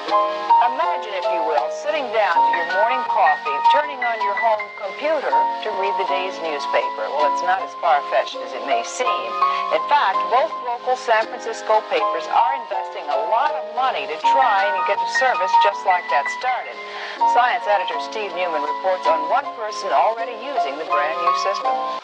Imagine, if you will, sitting down to your morning coffee, turning on your home computer to read the day's newspaper. Well, it's not as far-fetched as it may seem. In fact, both local San Francisco papers are investing a lot of money to try and get a service just like that started. Science editor Steve Newman reports on one person already using the brand new system.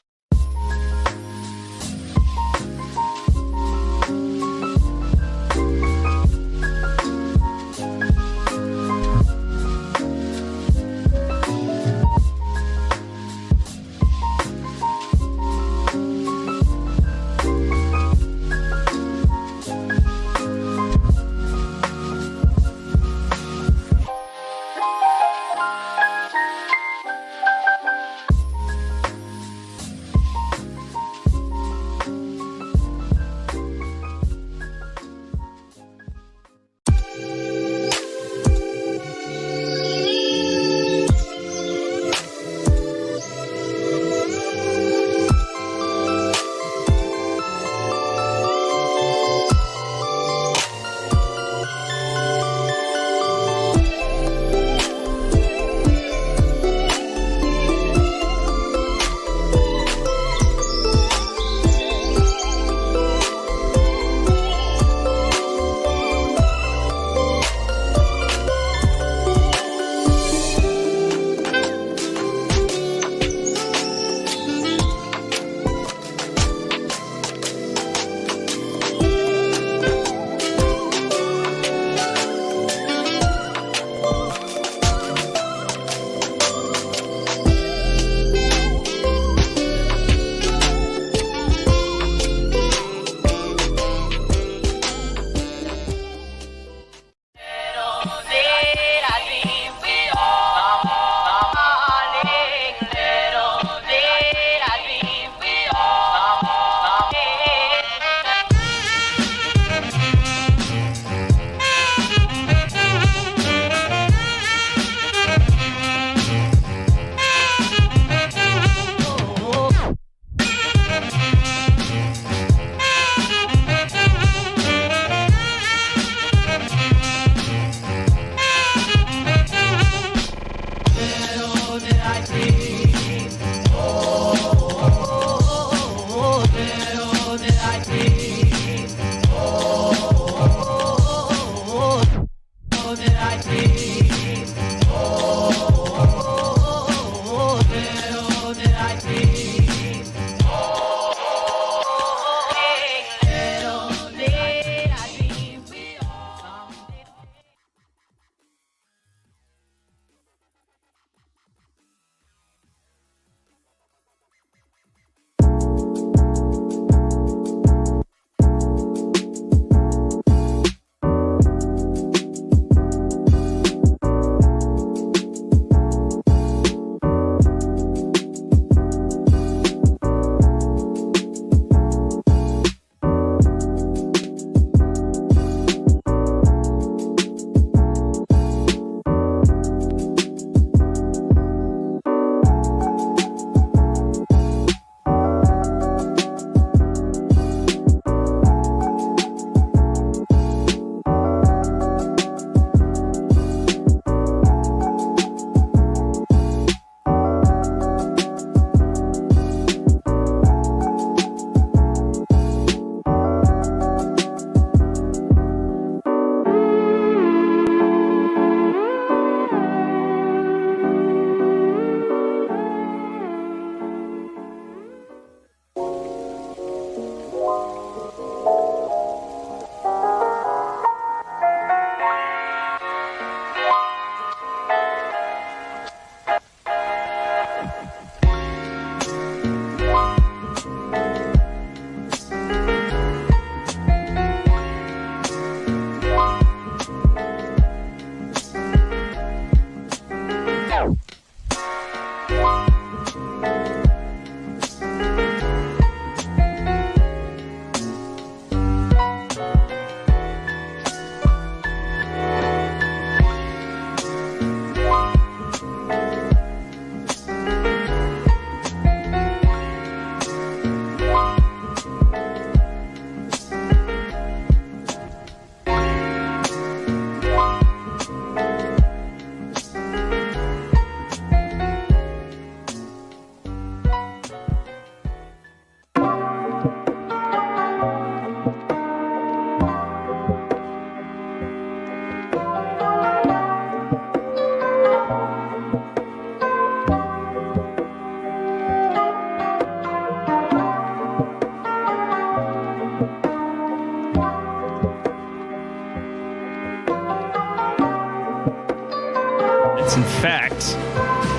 graduates. In fact,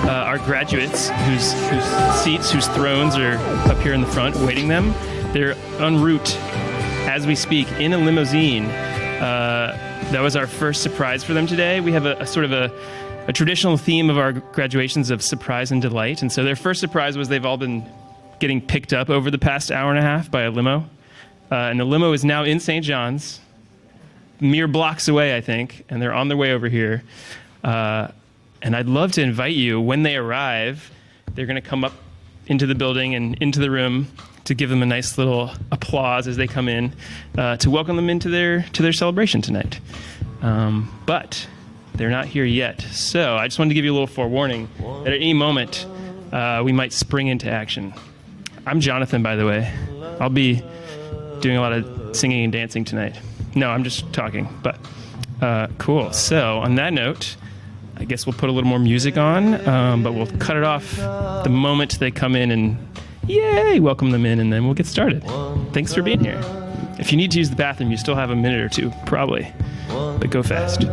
our graduates whose thrones are up here in the front waiting them, they're en route as we speak in a limousine. That was our first surprise for them today. We have a sort of a traditional theme of our graduations of surprise and delight. And so their first surprise was they've all been getting picked up over the past hour and a half by a limo. And the limo is now in St. John's, mere blocks away, I think, and they're on their way over here. And I'd love to invite you, when they arrive, they're going to come up into the building and into the room to give them a nice little applause as they come in, to welcome them into their celebration tonight. But they're not here yet. So I just wanted to give you a little forewarning that at any moment we might spring into action. I'm Jonathan, by the way. I'll be doing a lot of singing and dancing tonight. No, I'm just talking, but cool. So on that note, I guess we'll put a little more music on, but we'll cut it off the moment they come in and yay, welcome them in, and then we'll get started. Thanks for being here. If you need to use the bathroom, you still have a minute or two, probably, but go fast.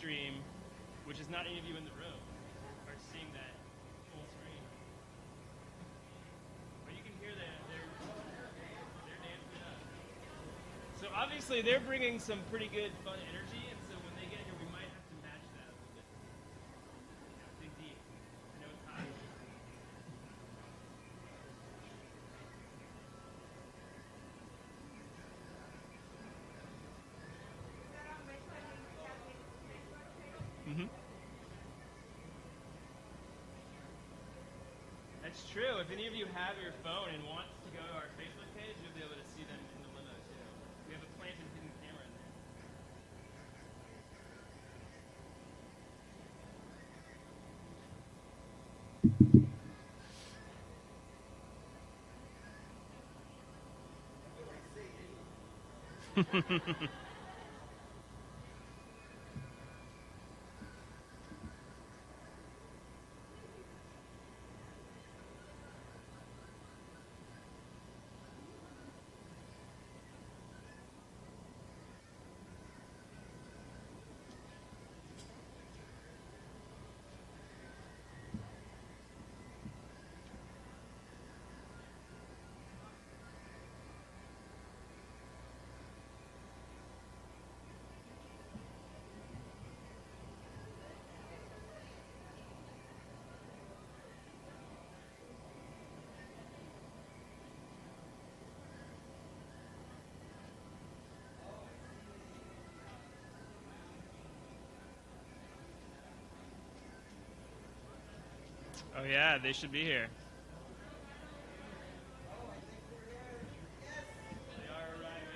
stream, which is not any of you in the room, are seeing that full screen. But you can hear that they're dancing it up. So obviously they're bringing some pretty good fun energy, and so when they get here, we might have to match that a little bit. Dig deep. I know it's hot. That's true. If any of you have your phone and want to go to our Facebook page, you'll be able to see them in the limo too. We have a planted hidden camera in there. Oh yeah, they should be here. They are arriving.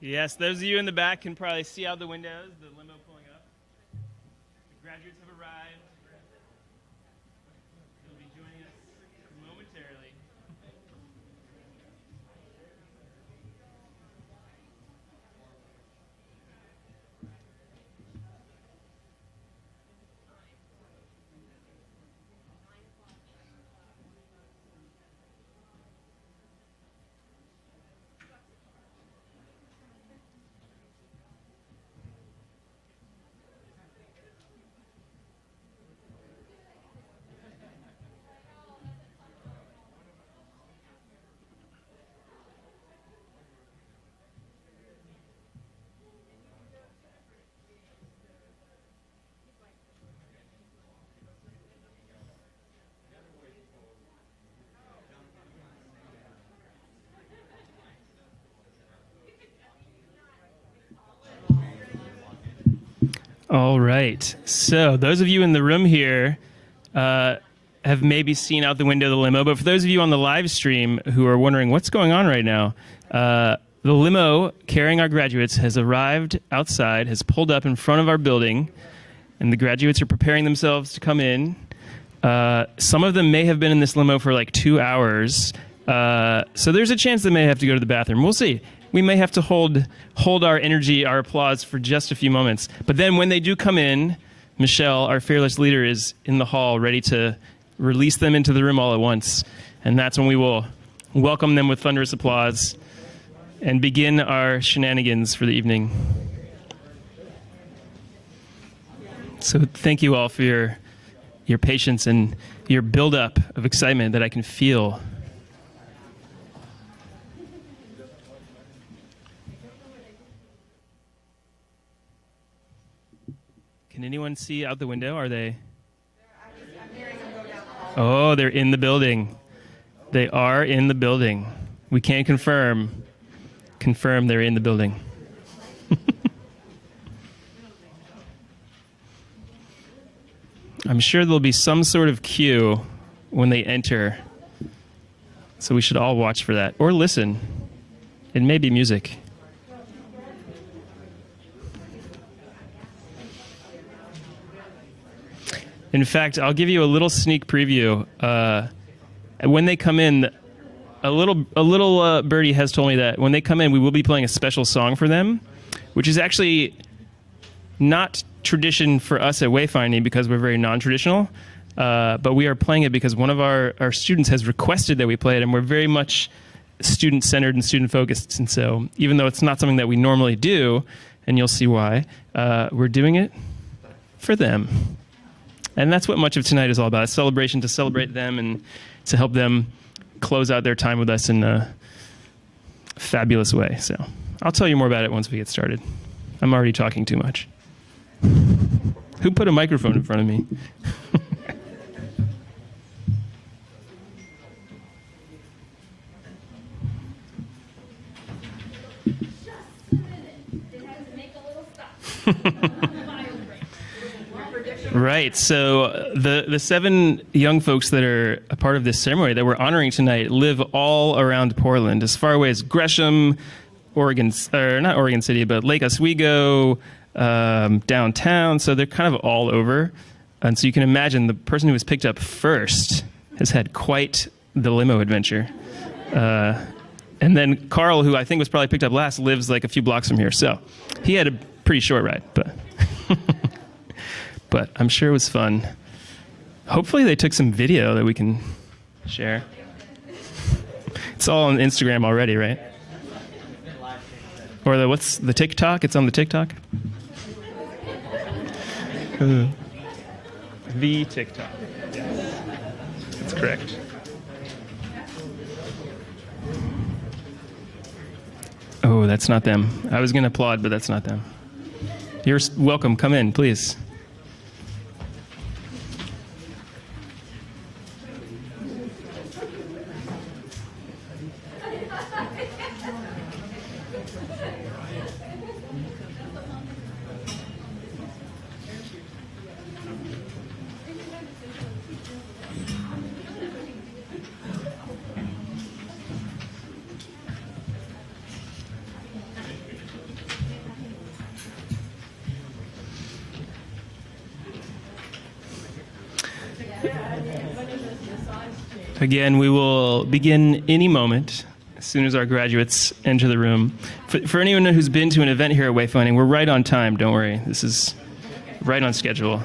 Yes, those of you in the back can probably see out the windows, the limo pulling up. The graduates have arrived. They'll be joining us momentarily. All right. So those of you in the room here have maybe seen out the window of the limo, but for those of you on the live stream who are wondering what's going on right now, the limo carrying our graduates has arrived outside, has pulled up in front of our building, and the graduates are preparing themselves to come in. Some of them may have been in this limo for like 2 hours, so there's a chance they may have to go to the bathroom. We'll see. We may have to hold our energy, our applause for just a few moments. But then when they do come in, Michelle, our fearless leader, is in the hall ready to release them into the room all at once. And that's when we will welcome them with thunderous applause and begin our shenanigans for the evening. So thank you all for your patience and your buildup of excitement that I can feel. Can anyone see out the window? Are they? Oh, they're in the building. They are in the building. We can confirm they're in the building. I'm sure there'll be some sort of cue when they enter. So we should all watch for that. Or listen. It may be music. In fact, I'll give you a little sneak preview. When they come in, a little birdie has told me that when they come in, we will be playing a special song for them, which is actually not tradition for us at Wayfinding because we're very non-traditional. But we are playing it because one of our students has requested that we play it, and we're very much student-centered and student-focused. And so even though it's not something that we normally do, and you'll see why, we're doing it for them. And that's what much of tonight is all about, a celebration to celebrate them and to help them close out their time with us in a fabulous way. So I'll tell you more about it once we get started. I'm already talking too much. Who put a microphone in front of me? Right. So the 7 young folks that are a part of this ceremony that we're honoring tonight live all around Portland, as far away as Gresham, Oregon, or not Oregon City, but Lake Oswego, downtown. So they're kind of all over. And so you can imagine the person who was picked up first has had quite the limo adventure. And then Carl, who I think was probably picked up last, lives like a few blocks from here. So he had a pretty short ride, but I'm sure it was fun. Hopefully they took some video that we can share. It's all on Instagram already, right? Or what's the TikTok? It's on the TikTok? The TikTok. Yes. That's correct. Oh, that's not them. I was going to applaud, but that's not them. You're welcome. Come in, please. Again, we will begin any moment as soon as our graduates enter the room. For anyone who's been to an event here at Wayfinding, we're right on time, don't worry. This is right on schedule.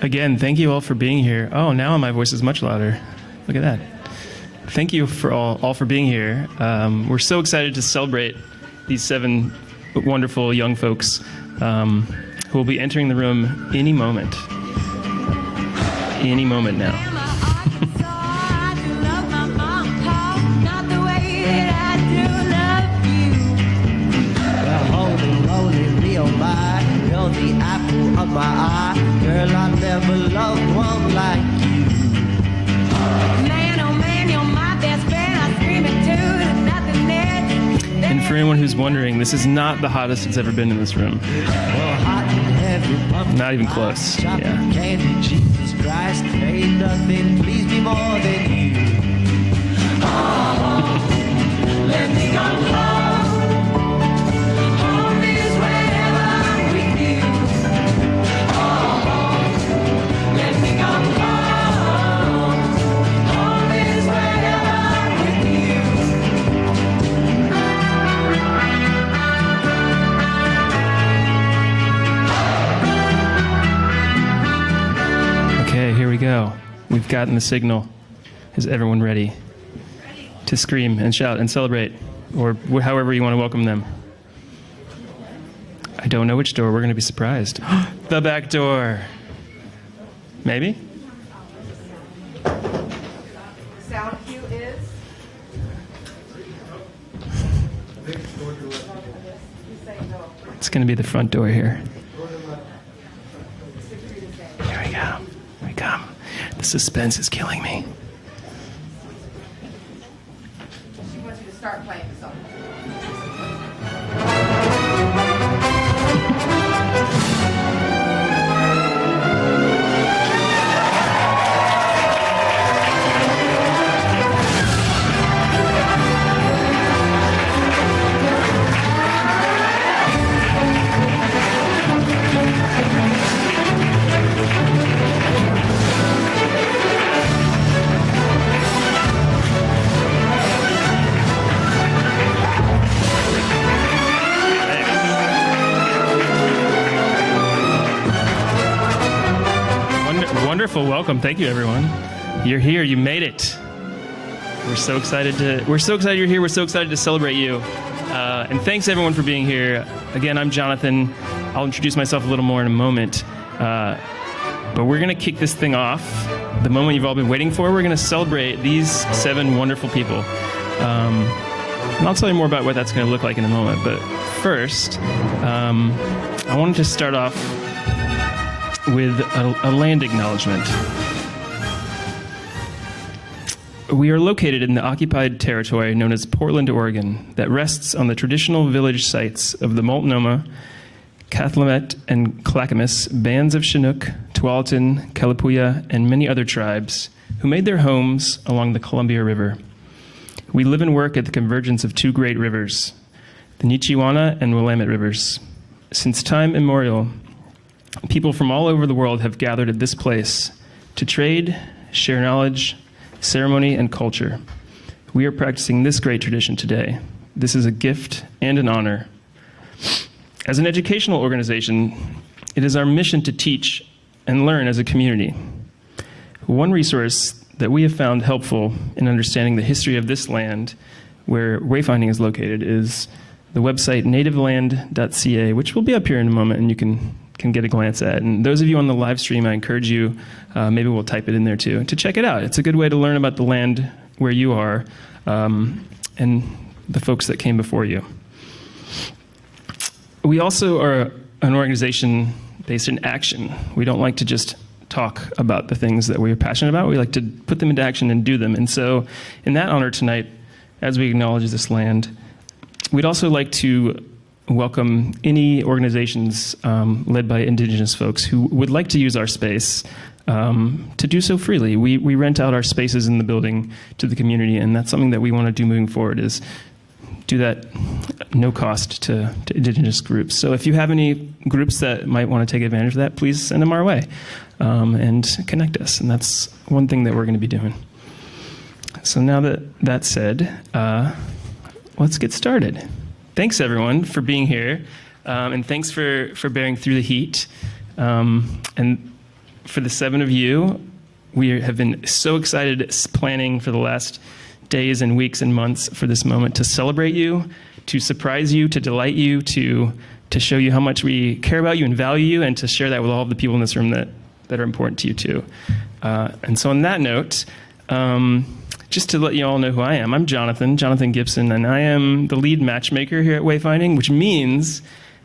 Again, thank you all for being here. Oh, now my voice is much louder. Look at that. Thank you for all for being here. We're so excited to celebrate these 7 wonderful young folks who will be entering the room any moment. Any moment now. The apple of my eye, girl, I never loved one like you. Man, oh man, you're my best friend. I scream it too, there's nothing there. And for anyone who's wondering, this is not the hottest it's ever been in this room. Well, hot and heavy, Not even close. chocolate Yeah. candy, Jesus Christ, ain't nothing please me more than you. Oh, let me go home. Home is wherever I'm with you. Oh, let me go home. Home is wherever I'm with you. Okay, here we go. We've gotten the signal. Is everyone ready to scream and shout and celebrate, or however you want to welcome them? I don't know which door. We're going to be surprised. The back door. Maybe? Sound cue is? It's going to be the front door here. Here we go. Here we come. The suspense is killing me. She wants you to start playing the song. Wonderful welcome. Thank you, everyone. You're here. You made it. We're so excited you're here. We're so excited to celebrate you. And thanks, everyone, for being here. Again, I'm Jonathan. I'll introduce myself a little more in a moment. But we're going to kick this thing off. The moment you've all been waiting for. We're going to celebrate these 7 wonderful people. And I'll tell you more about what that's going to look like in a moment. But first, I wanted to start off with a land acknowledgement. We are located in the occupied territory known as Portland, Oregon, that rests on the traditional village sites of the Multnomah, Cathlamet, and Clackamas bands of Chinook, Tualatin, Kalapuya, and many other tribes who made their homes along the Columbia River. We live and work at the convergence of 2 great rivers, the Nichiwana and Willamette rivers. Since time immemorial, people from all over the world have gathered at this place to trade, share knowledge, ceremony, and culture. We are practicing this great tradition today. This is a gift and an honor. As an educational organization, it is our mission to teach and learn as a community. One resource that we have found helpful in understanding the history of this land where Wayfinding is located is the website nativeland.ca, which will be up here in a moment and you can get a glance at. And those of you on the live stream, I encourage you, maybe we'll type it in there too, to check it out. It's a good way to learn about the land where you are and the folks that came before you. We also are an organization based in action. We don't like to just talk about the things that we are passionate about. We like to put them into action and do them. And so in that honor tonight, as we acknowledge this land, we'd also like to welcome any organizations led by Indigenous folks who would like to use our space to do so freely. We rent out our spaces in the building to the community, and that's something that we want to do moving forward, is do that no cost to Indigenous groups. So if you have any groups that might want to take advantage of that, please send them our way and connect us. And that's one thing that we're going to be doing. So now that that's said, let's get started. Thanks, everyone, for being here, and thanks for bearing through the heat. And for the 7 of you, we have been so excited planning for the last days and weeks and months for this moment to celebrate you, to surprise you, to delight you, to show you how much we care about you and value you, and to share that with all of the people in this room that are important to you too. And so on that note, just to let you all know who I am, I'm Jonathan Gibson, and I am the lead matchmaker here at Wayfinding, which means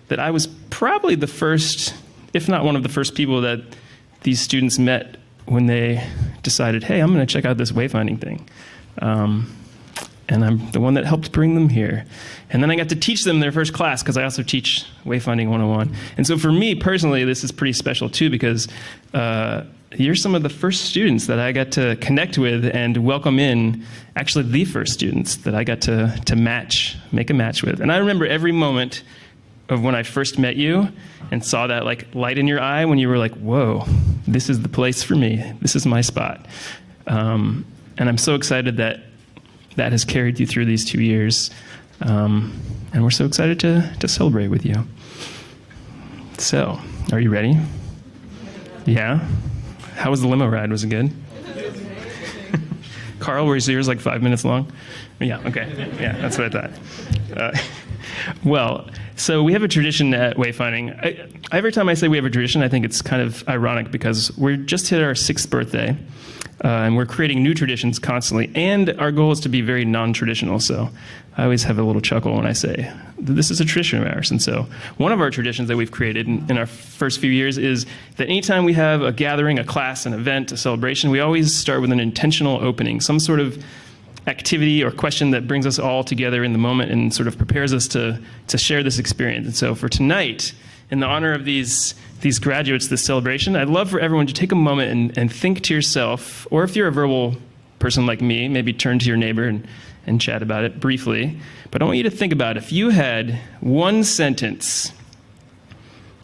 that I was probably the first, if not one of the first people that these students met when they decided, hey, I'm going to check out this wayfinding thing. And I'm the one that helped bring them here. And then I got to teach them their first class, because I also teach Wayfinding 101. And so for me personally, this is pretty special too, because you're some of the first students that I got to connect with and welcome in, actually the first students that I got to make a match with. And I remember every moment of when I first met you and saw that like light in your eye when you were like, whoa, this is the place for me. This is my spot. And I'm so excited that has carried you through these 2 years. And we're so excited to celebrate with you. So, are you ready? Yeah? How was the limo ride? Was it good? Carl, was yours like 5 minutes long? Yeah, okay. Yeah, that's what I thought. Well, so we have a tradition at Wayfinding. Every time I say we have a tradition, I think it's kind of ironic because we're just hit our 6th birthday, and we're creating new traditions constantly, and our goal is to be very non-traditional, so I always have a little chuckle when I say, this is a tradition of ours. And so one of our traditions that we've created in our first few years is that anytime we have a gathering, a class, an event, a celebration, we always start with an intentional opening, some sort of activity or question that brings us all together in the moment and sort of prepares us to share this experience. And so for tonight, in the honor of these graduates, this celebration, I'd love for everyone to take a moment and think to yourself, or if you're a verbal person like me, maybe turn to your neighbor and chat about it briefly. But I want you to think about if you had one sentence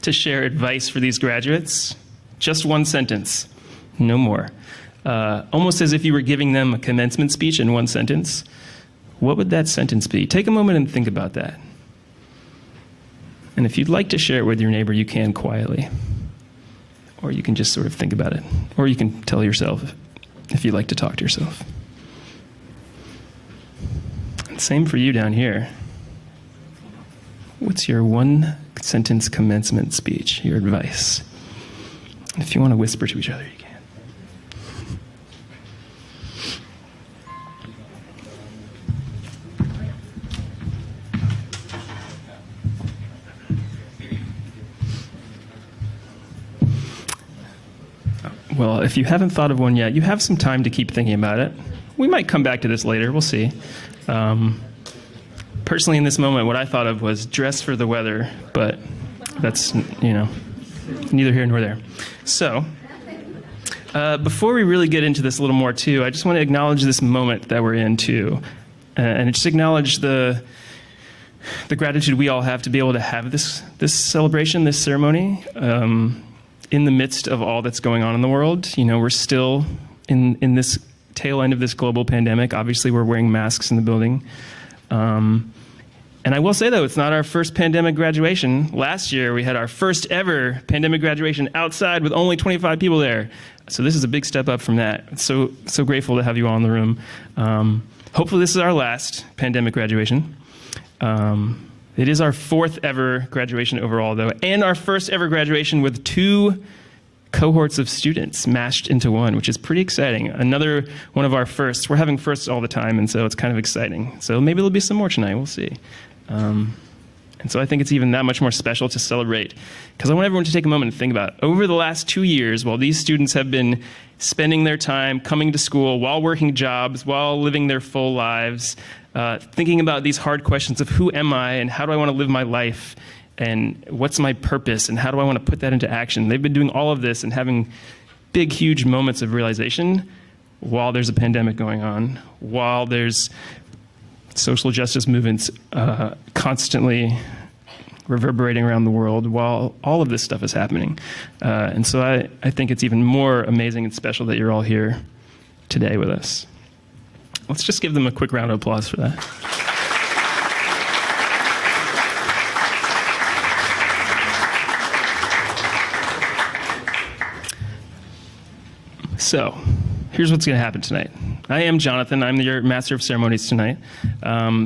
to share advice for these graduates, just one sentence, no more. Almost as if you were giving them a commencement speech in one sentence, what would that sentence be? Take a moment and think about that. And if you'd like to share it with your neighbor, you can quietly. Or you can just sort of think about it. Or you can tell yourself if you'd like to talk to yourself. And same for you down here. What's your one sentence commencement speech, your advice? And if you want to whisper to each other, you can. Well, if you haven't thought of one yet, you have some time to keep thinking about it. We might come back to this later. We'll see. Personally, in this moment, what I thought of was dress for the weather, but that's, neither here nor there. So, before we really get into this a little more, too, I just want to acknowledge this moment that we're in, too, and just acknowledge the gratitude we all have to be able to have this celebration, this ceremony, in the midst of all that's going on in the world. We're still in this tail end of this global pandemic. Obviously, we're wearing masks in the building. And I will say, though, it's not our first pandemic graduation. Last year, we had our first ever pandemic graduation outside with only 25 people there. So this is a big step up from that. So grateful to have you all in the room. Hopefully, this is our last pandemic graduation. It is our 4th ever graduation overall, though, and our first ever graduation with 2 cohorts of students mashed into one, which is pretty exciting. Another one of our firsts. We're having firsts all the time, and so it's kind of exciting. So maybe there'll be some more tonight. We'll see. And so I think it's even that much more special to celebrate, because I want everyone to take a moment and think about it. Over the last 2 years, while these students have been spending their time coming to school, while working jobs, while living their full lives, thinking about these hard questions of who am I and how do I want to live my life and what's my purpose and how do I want to put that into action. They've been doing all of this and having big, huge moments of realization while there's a pandemic going on, while there's social justice movements constantly reverberating around the world, while all of this stuff is happening. And so I think it's even more amazing and special that you're all here today with us. Let's just give them a quick round of applause for that. So, here's what's going to happen tonight. I am Jonathan. I'm your Master of Ceremonies tonight.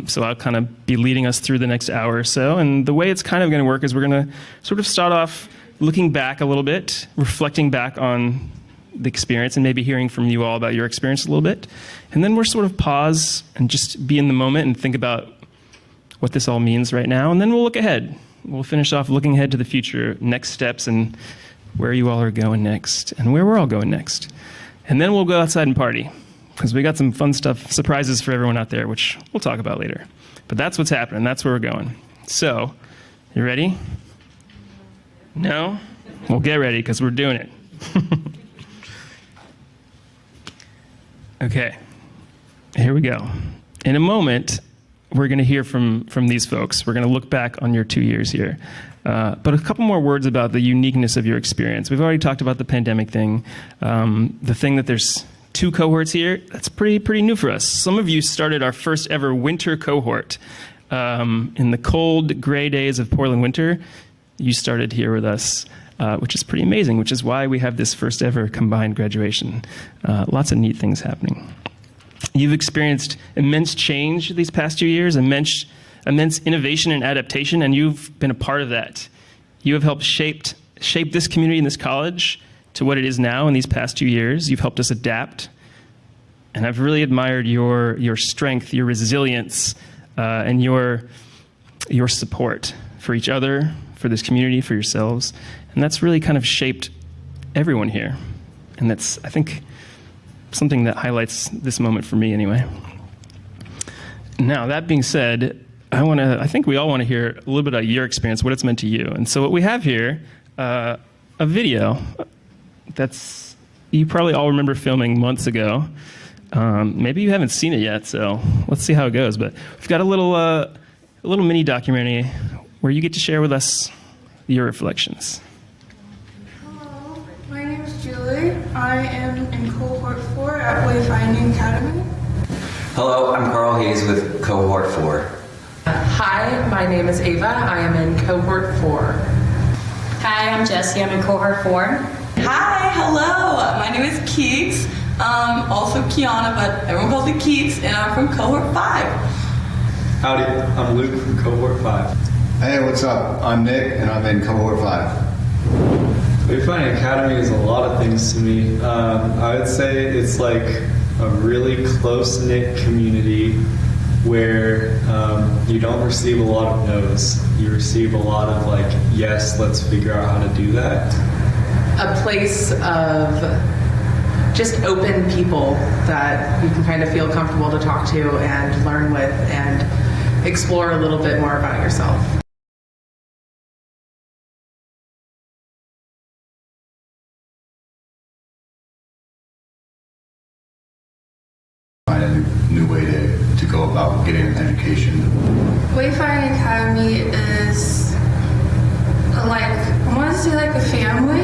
So I'll kind of be leading us through the next hour or so. And the way it's kind of going to work is we're going to sort of start off looking back a little bit, reflecting back on the experience and maybe hearing from you all about your experience a little bit. And then we're sort of pause and just be in the moment and think about what this all means right now. And then we'll look ahead. We'll finish off looking ahead to the future, next steps, and where you all are going next and where we're all going next. And then we'll go outside and party because we got some fun stuff, surprises for everyone out there, which we'll talk about later. But that's what's happening. That's where we're going. So, you ready? No? Well, get ready because we're doing it. Okay, here we go. In a moment, we're going to hear from these folks. We're going to look back on your 2 years here. But a couple more words about the uniqueness of your experience. We've already talked about the pandemic thing. The thing that there's 2 cohorts here, that's pretty new for us. Some of you started our first ever winter cohort. In the cold, gray days of Portland winter, you started here with us. Which is pretty amazing, which is why we have this first ever combined graduation. Lots of neat things happening. You've experienced immense change these past 2 years, immense innovation and adaptation, and you've been a part of that. You have helped shape this community and this college to what it is now in these past 2 years. You've helped us adapt, and I've really admired your strength, your resilience, and your support for each other, for this community, for yourselves. And that's really kind of shaped everyone here. And that's, I think, something that highlights this moment for me anyway. Now, that being said, I think we all want to hear a little bit about your experience, what it's meant to you. And so what we have here, a video that's, you probably all remember filming months ago. Maybe you haven't seen it yet, so let's see how it goes. But we've got a little mini documentary where you get to share with us your reflections. Hello, my name is Julie. I am in cohort 4 at Wayfinding Academy. Hello, I'm Carl Hayes with cohort 4. Hi, my name is Ava. I am in cohort 4. Hi, I'm Jessie. I'm in cohort 4. Hi, hello. My name is Keeks. Also Kiana, but everyone calls me Keeks, and I'm from cohort 5. Howdy, I'm Luke from cohort 5. Hey, what's up? I'm Nick, and I'm in cohort 5. Wayfinding Academy is a lot of things to me. I would say it's like a really close-knit community where you don't receive a lot of no's. You receive a lot of like, yes, let's figure out how to do that. A place of just open people that you can kind of feel comfortable to talk to and learn with and explore a little bit more about yourself. Find a new way to go about getting an education. Wayfinding Academy is I want to say like a family.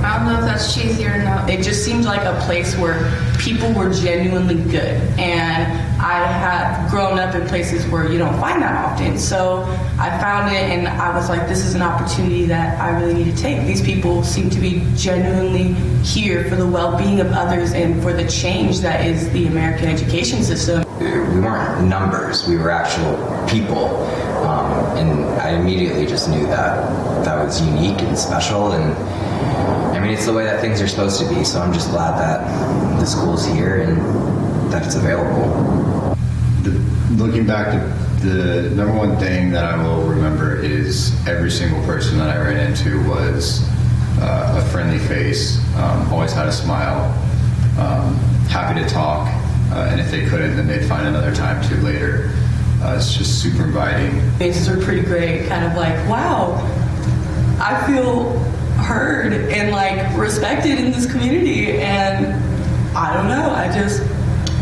I don't know if that's cheesy or not. It just seemed like a place where people were genuinely good. And I have grown up in places where you don't find that often. So I found it and I was like, this is an opportunity that I really need to take. These people seem to be genuinely here for the well-being of others and for the change that is the American education system. We weren't numbers, we were actual people. And I immediately just knew that was unique and special. And I mean, it's the way that things are supposed to be. So I'm just glad that the school's here and that it's available. Looking back, the number one thing that I will remember is every single person that I ran into was a friendly face, always had a smile, happy to talk, and if they couldn't, then they'd find another time to later. It's just super inviting. Faces were pretty great, kind of like, wow, I feel heard and like respected in this community, and I don't know, I just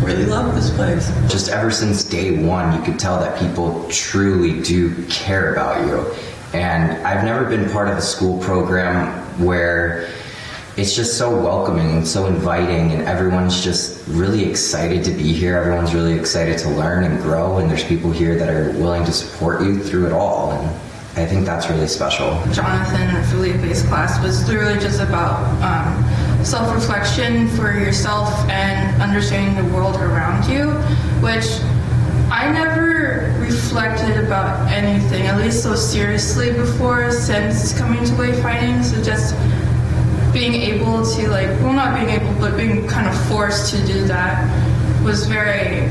really love this place. Just ever since day one, you could tell that people truly do care about you. And I've never been part of a school program where it's just so welcoming and so inviting, and everyone's just really excited to be here. Everyone's really excited to learn and grow, and there's people here that are willing to support you through it all. And I think that's really special. Jonathan and Felipe's class was literally just about self-reflection for yourself and understanding the world around you, which I never reflected about anything, at least so seriously before, since coming to wayfinding. So just being able to, like, well, not being able, but being kind of forced to do that was very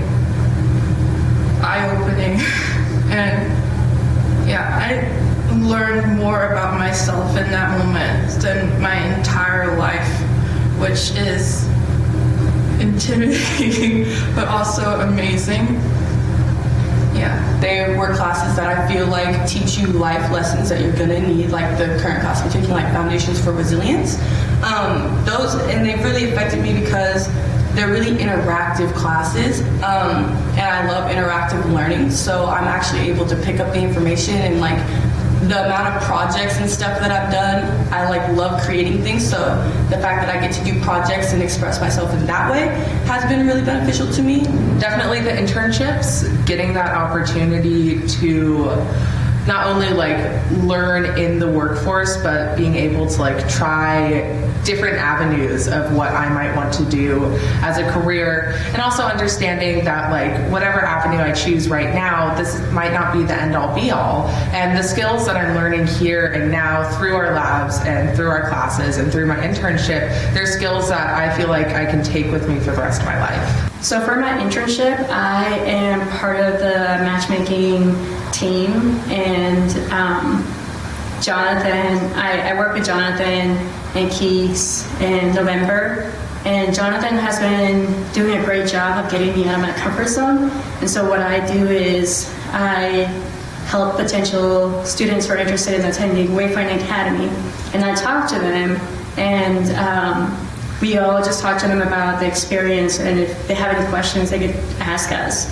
eye-opening. And yeah, I learned more about myself in that moment than my entire life, which is intimidating but also amazing. Yeah, there were classes that I feel like teach you life lessons that you're gonna need, like the current class we're taking, like Foundations for Resilience. Those, and they've really affected me because they're really interactive classes, and I love interactive learning. So I'm actually able to pick up the information, and like the amount of projects and stuff that I've done, I like love creating things. So the fact that I get to do projects and express myself in that way has been really beneficial to me. Definitely the internships, getting that opportunity to not only like learn in the workforce, but being able to like try different avenues of what I might want to do as a career, and also understanding that like whatever avenue I choose right now, this might not be the end all be all, and the skills that I'm learning here and now through our labs and through our classes and through my internship, they're skills that I feel like I can take with me for the rest of my life. So for my internship, I am part of the matchmaking team, and Jonathan, I work with Jonathan and Keeks in November, and Jonathan has been doing a great job of getting me out of my comfort zone. And so what I do is I help potential students who are interested in attending Wayfinding Academy, and I talk to them, and we all just talk to them about the experience, and if they have any questions, they could ask us.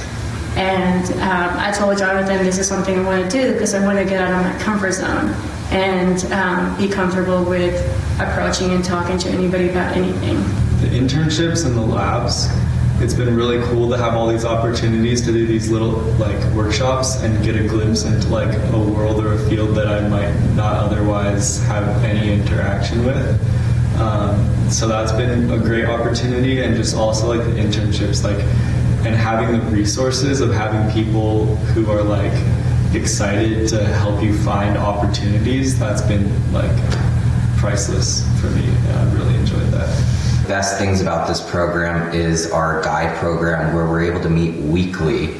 And I told Jonathan this is something I want to do because I want to get out of my comfort zone and be comfortable with approaching and talking to anybody about anything. The internships and the labs, it's been really cool to have all these opportunities to do these little like workshops and get a glimpse into like a world or a field that I might not otherwise have any interaction with. So that's been a great opportunity, and just also like the internships, like, and having the resources of having people who are like excited to help you find opportunities, that's been like priceless for me, and I've really enjoyed that. Best things about this program is our guide program, where we're able to meet weekly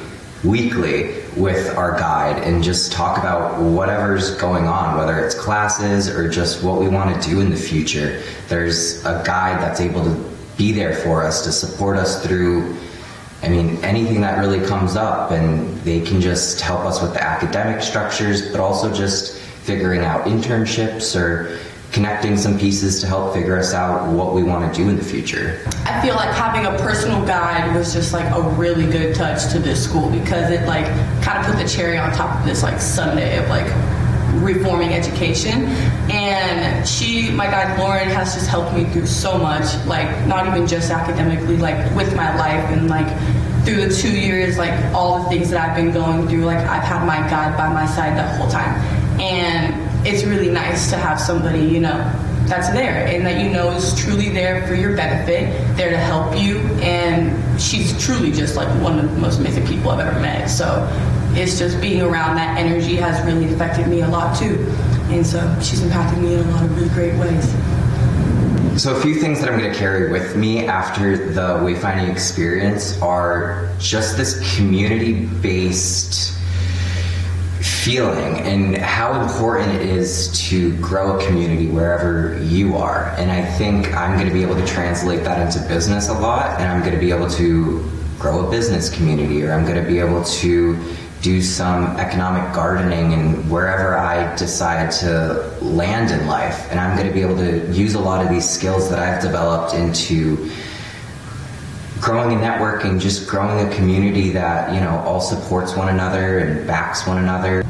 with our guide and just talk about whatever's going on, whether it's classes or just what we want to do in the future. There's a guide that's able to be there for us to support us through, I mean, anything that really comes up, and they can just help us with the academic structures, but also just figuring out internships or connecting some pieces to help figure us out what we want to do in the future. I feel like having a personal guide was just like a really good touch to this school, because it like kind of put the cherry on top of this like sundae of like reforming education. And my guide Lauren has just helped me through so much, like not even just academically, like with my life, and like through the 2 years, like all the things that I've been going through, like I've had my guide by my side the whole time. And it's really nice to have somebody, you know, that's there and that you know is truly there for your benefit, there to help you. And she's truly just like one of the most amazing people I've ever met. So it's just being around that energy has really affected me a lot too. And so she's impacted me in a lot of really great ways. So a few things that I'm going to carry with me after the Wayfinding experience are just this community-based feeling and how important it is to grow a community wherever you are. And I think I'm going to be able to translate that into business a lot, and I'm going to be able to grow a business community, or I'm going to be able to do some economic gardening and wherever I decide to land in life. And I'm going to be able to use a lot of these skills that I've developed into growing a network and just growing a community that, you know, all supports one another and backs one another.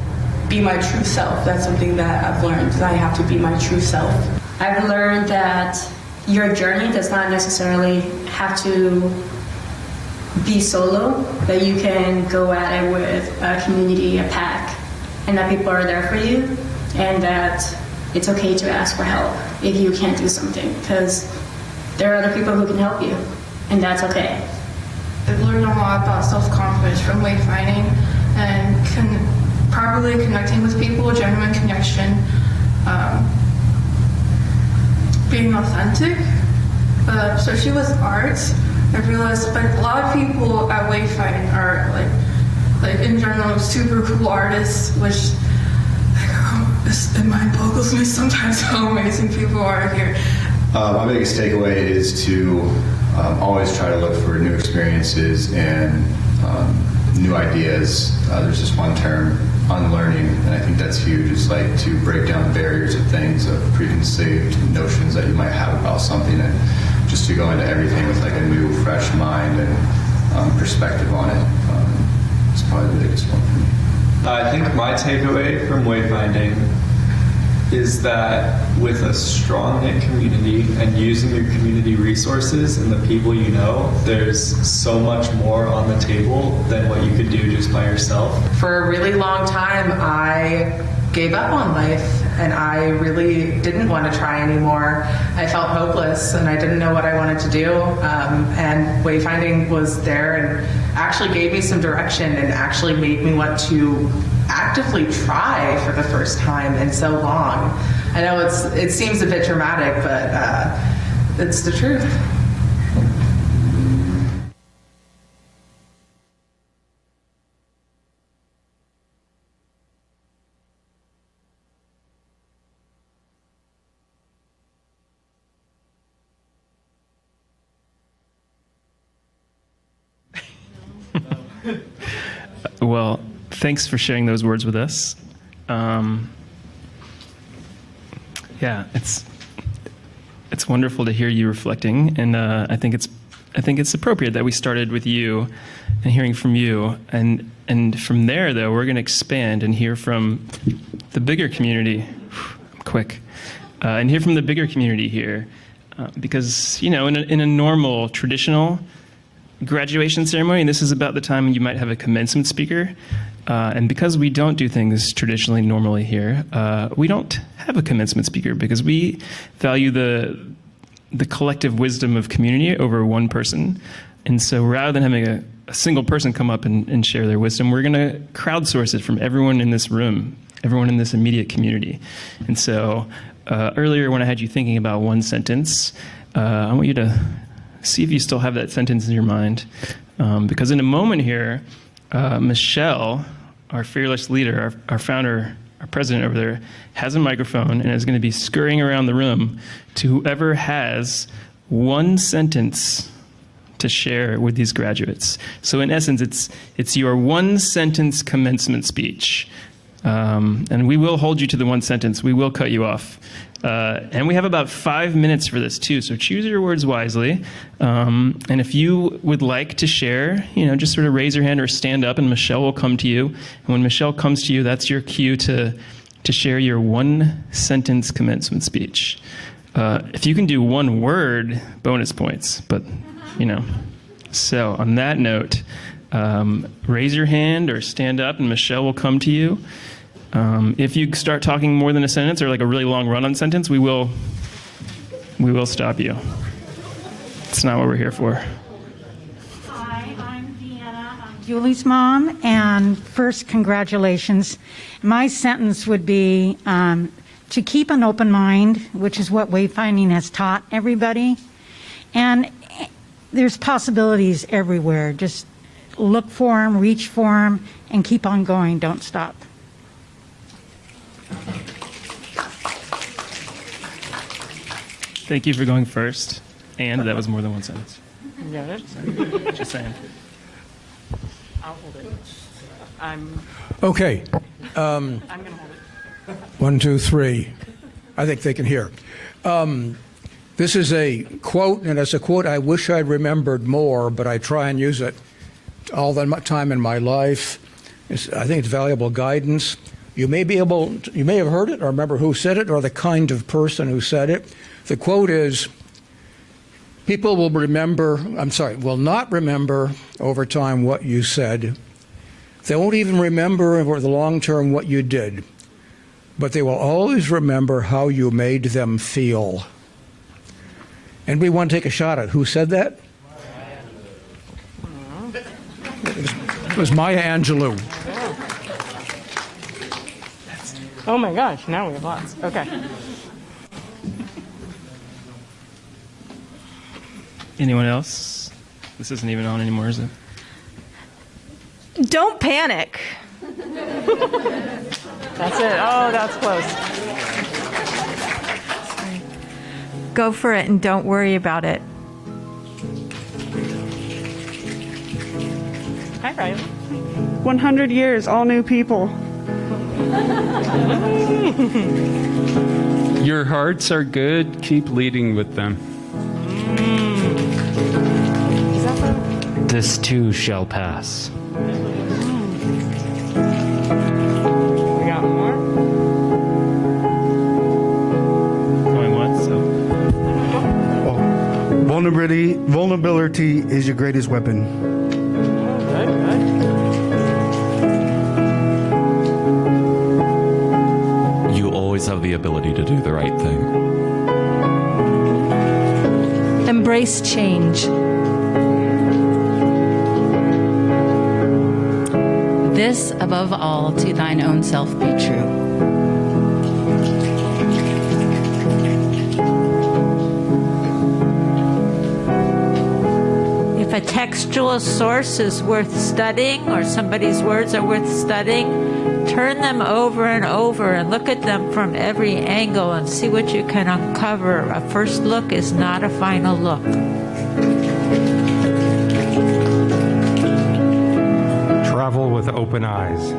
Be my true self. That's something that I've learned, that I have to be my true self. I've learned that your journey does not necessarily have to be solo, that you can go at it with a community, a pack, and that people are there for you, and that it's okay to ask for help if you can't do something, because there are other people who can help you, and that's okay. I've learned a lot about self-confidence from wayfinding and properly connecting with people, genuine connection, being authentic, especially with art. I realized like a lot of people at wayfinding are like in general super cool artists, which it mind boggles me sometimes how amazing people are here. My biggest takeaway is to always try to look for new experiences and new ideas. There's this one term, unlearning, and I think that's huge. It's like to break down barriers of things, of preconceived notions that you might have about something, and just to go into everything with like a new, fresh mind and perspective on it. It's probably the biggest one for me. I think my takeaway from wayfinding is that with a strong knit community and using your community resources and the people you know, there's so much more on the table than what you could do just by yourself. For a really long time, I gave up on life and I really didn't want to try anymore. I felt hopeless and I didn't know what I wanted to do. And wayfinding was there and actually gave me some direction and actually made me want to actively try for the first time in so long. I know it seems a bit dramatic, but it's the truth. Well, thanks for sharing those words with us. Yeah, it's wonderful to hear you reflecting, and I think it's appropriate that we started with you and hearing from you, and from there though we're going to expand and hear from the bigger community. I'm quick, and hear from the bigger community here, because in a normal traditional graduation ceremony, and this is about the time you might have a commencement speaker, and because we don't do things traditionally normally here, we don't have a commencement speaker because we value the collective wisdom of community over one person. And so rather than having a single person come up and share their wisdom, we're going to crowdsource it from everyone in this room, everyone in this immediate community. And so earlier when I had you thinking about one sentence, I want you to see if you still have that sentence in your mind. Because in a moment here, Michelle, our fearless leader, our founder, our president over there, has a microphone and is going to be scurrying around the room to whoever has one sentence to share with these graduates. So in essence, it's your one sentence commencement speech. And we will hold you to the one sentence. We will cut you off. And we have about 5 minutes for this too, so choose your words wisely. And if you would like to share, just sort of raise your hand or stand up and Michelle will come to you. And when Michelle comes to you, that's your cue to share your one sentence commencement speech. If you can do one word, bonus points, but So on that note, raise your hand or stand up and Michelle will come to you. If you start talking more than a sentence or like a really long run-on sentence, we will stop you. It's not what we're here for. Hi, I'm Deanna. I'm Julie's mom, and first, congratulations. My sentence would be to keep an open mind, which is what wayfinding has taught everybody. And there's possibilities everywhere. Just look for them, reach for them, and keep on going. Don't stop. Thank you for going first. And that was more than one sentence. Yeah, Just saying. I'll hold it. Okay. I'm going to hold it. 1, 2, 3. I think they can hear. This is a quote, and it's a quote I wish I'd remembered more, but I try and use it all the time in my life. I think it's valuable guidance. You may have heard it or remember who said it or the kind of person who said it. The quote is, people will not remember over time what you said. They won't even remember over the long term what you did, but they will always remember how you made them feel. And we want to take a shot at who said that? It was Maya Angelou. Oh my gosh, now we have lots. Okay. Anyone else? This isn't even on anymore, is it? Don't panic. That's it. Oh, that's close. Go for it and don't worry about it. Hi, Riley. 100 years, all new people. Your hearts are good. Keep leading with them. This too shall pass. We got more? Going once, so. Vulnerability is your greatest weapon. Good, good. You always have the ability to do the right thing. Embrace change. This, above all, to thine own self be true. If a textual source is worth studying or somebody's words are worth studying, turn them over and over and look at them from every angle and see what you can uncover. A first look is not a final look. Travel with open eyes.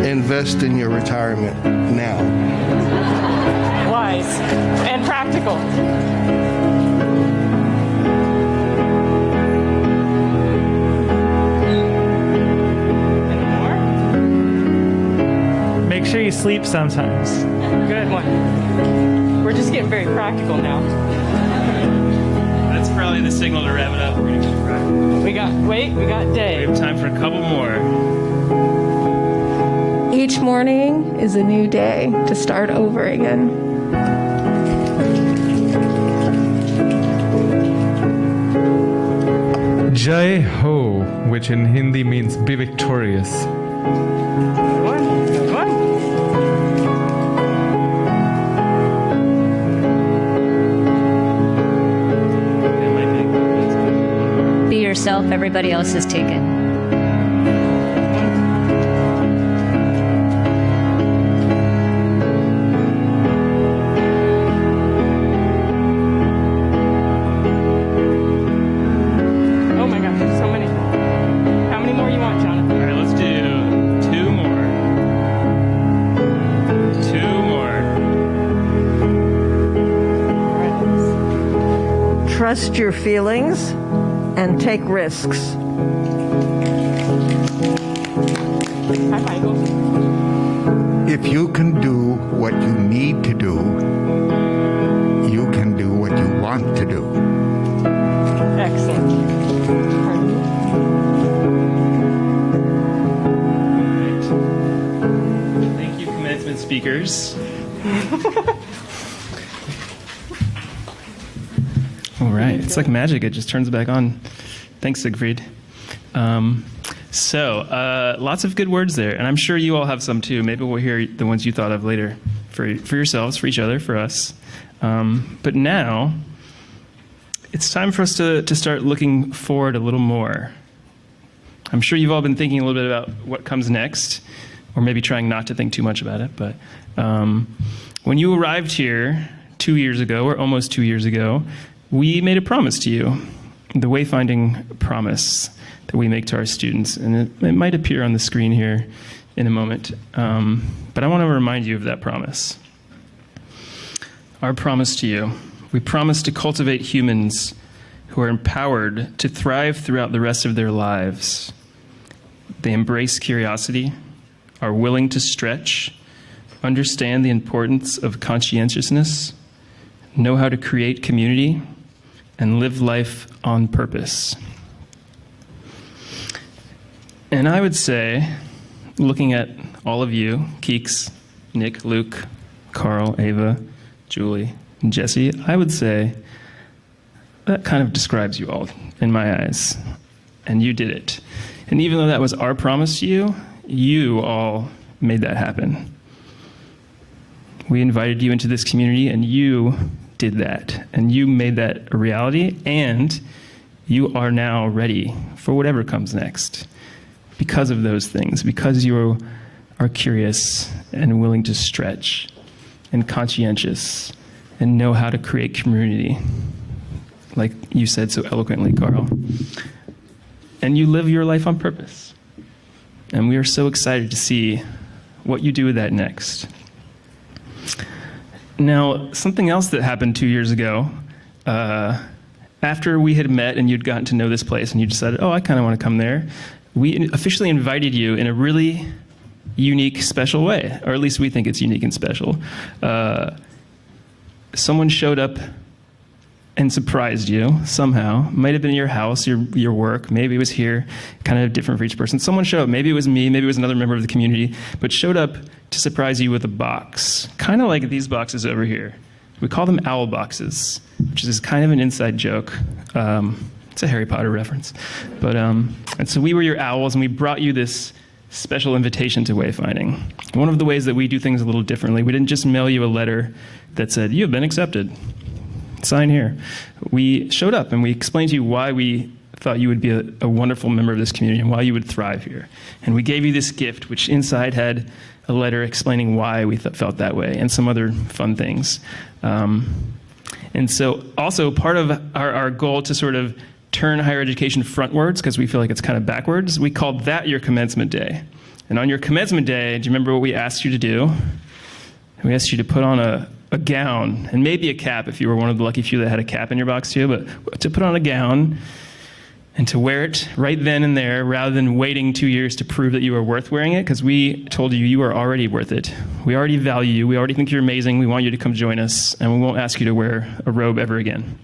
Invest in your retirement now. Wise and practical. Make sure you sleep sometimes. Good one. We're just getting very practical now. That's probably the signal to wrap it up. We're gonna keep practicing. We got Dave. We have time for a couple more. Each morning is a new day to start over again. Jai Ho, which in Hindi means be victorious. Be yourself, everybody else is taken. Oh my gosh, there's so many. How many more you want, Jonathan? All right, let's do two more. Two more. Trust your feelings and take risks. Hi, Michael. If you can do what you need to do, you can do what you want to do. Excellent. Thank you, commencement speakers. All right, it's like magic. It just turns back on. Thanks, Siegfried. Lots of good words there, and I'm sure you all have some too. Maybe we'll hear the ones you thought of later for yourselves, for each other, for us. But now, it's time for us to start looking forward a little more. I'm sure you've all been thinking a little bit about what comes next, or maybe trying not to think too much about it. But when you arrived here 2 years ago, or almost 2 years ago, we made a promise to you, the Wayfinding promise that we make to our students. And it might appear on the screen here in a moment. But I want to remind you of that promise. Our promise to you. We promise to cultivate humans who are empowered to thrive throughout the rest of their lives. They embrace curiosity, are willing to stretch, understand the importance of conscientiousness, know how to create community, and live life on purpose. And I would say, looking at all of you, Keeks, Nick, Luke, Carl, Ava, Julie, and Jesse, I would say that kind of describes you all in my eyes. And you did it. And even though that was our promise to you, you all made that happen. We invited you into this community, and you did that. And you made that a reality, and you are now ready for whatever comes next because of those things, because you are curious and willing to stretch and conscientious and know how to create community, like you said so eloquently, Carl. And you live your life on purpose. And we are so excited to see what you do with that next. Now, something else that happened 2 years ago, after we had met and you'd gotten to know this place and you decided, oh, I kind of want to come there, we officially invited you in a really unique, special way, or at least we think it's unique and special. Someone showed up and surprised you somehow. Might have been your house, your work, maybe it was here, kind of different for each person. Someone showed up, maybe it was me, maybe it was another member of the community, but showed up to surprise you with a box, kind of like these boxes over here. We call them owl boxes, which is kind of an inside joke. It's a Harry Potter reference. But and so we were your owls, and we brought you this special invitation to Wayfinding. One of the ways that we do things a little differently, we didn't just mail you a letter that said, you have been accepted. Sign here. We showed up and we explained to you why we thought you would be a wonderful member of this community and why you would thrive here. And we gave you this gift, which inside had a letter explaining why we felt that way and some other fun things. And so also part of our goal to sort of turn higher education frontwards, because we feel like it's kind of backwards, we called that your commencement day. And on your commencement day, do you remember what we asked you to do? We asked you to put on a gown, and maybe a cap if you were one of the lucky few that had a cap in your box too, but to put on a gown and to wear it right then and there rather than waiting 2 years to prove that you were worth wearing it, because we told you you are already worth it. We already value you. We already think you're amazing. We want you to come join us, and we won't ask you to wear a robe ever again.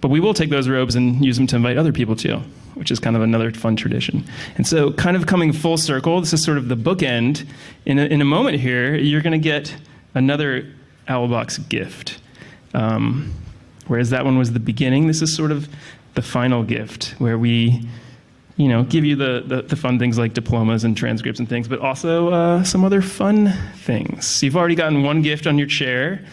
But we will take those robes and use them to invite other people too, which is kind of another fun tradition. And so kind of coming full circle, this is sort of the bookend. In a moment here, you're going to get another Owlbox gift. Whereas that one was the beginning, this is sort of the final gift where we, give you the fun things like diplomas and transcripts and things, but also some other fun things. So you've already gotten one gift on your chair,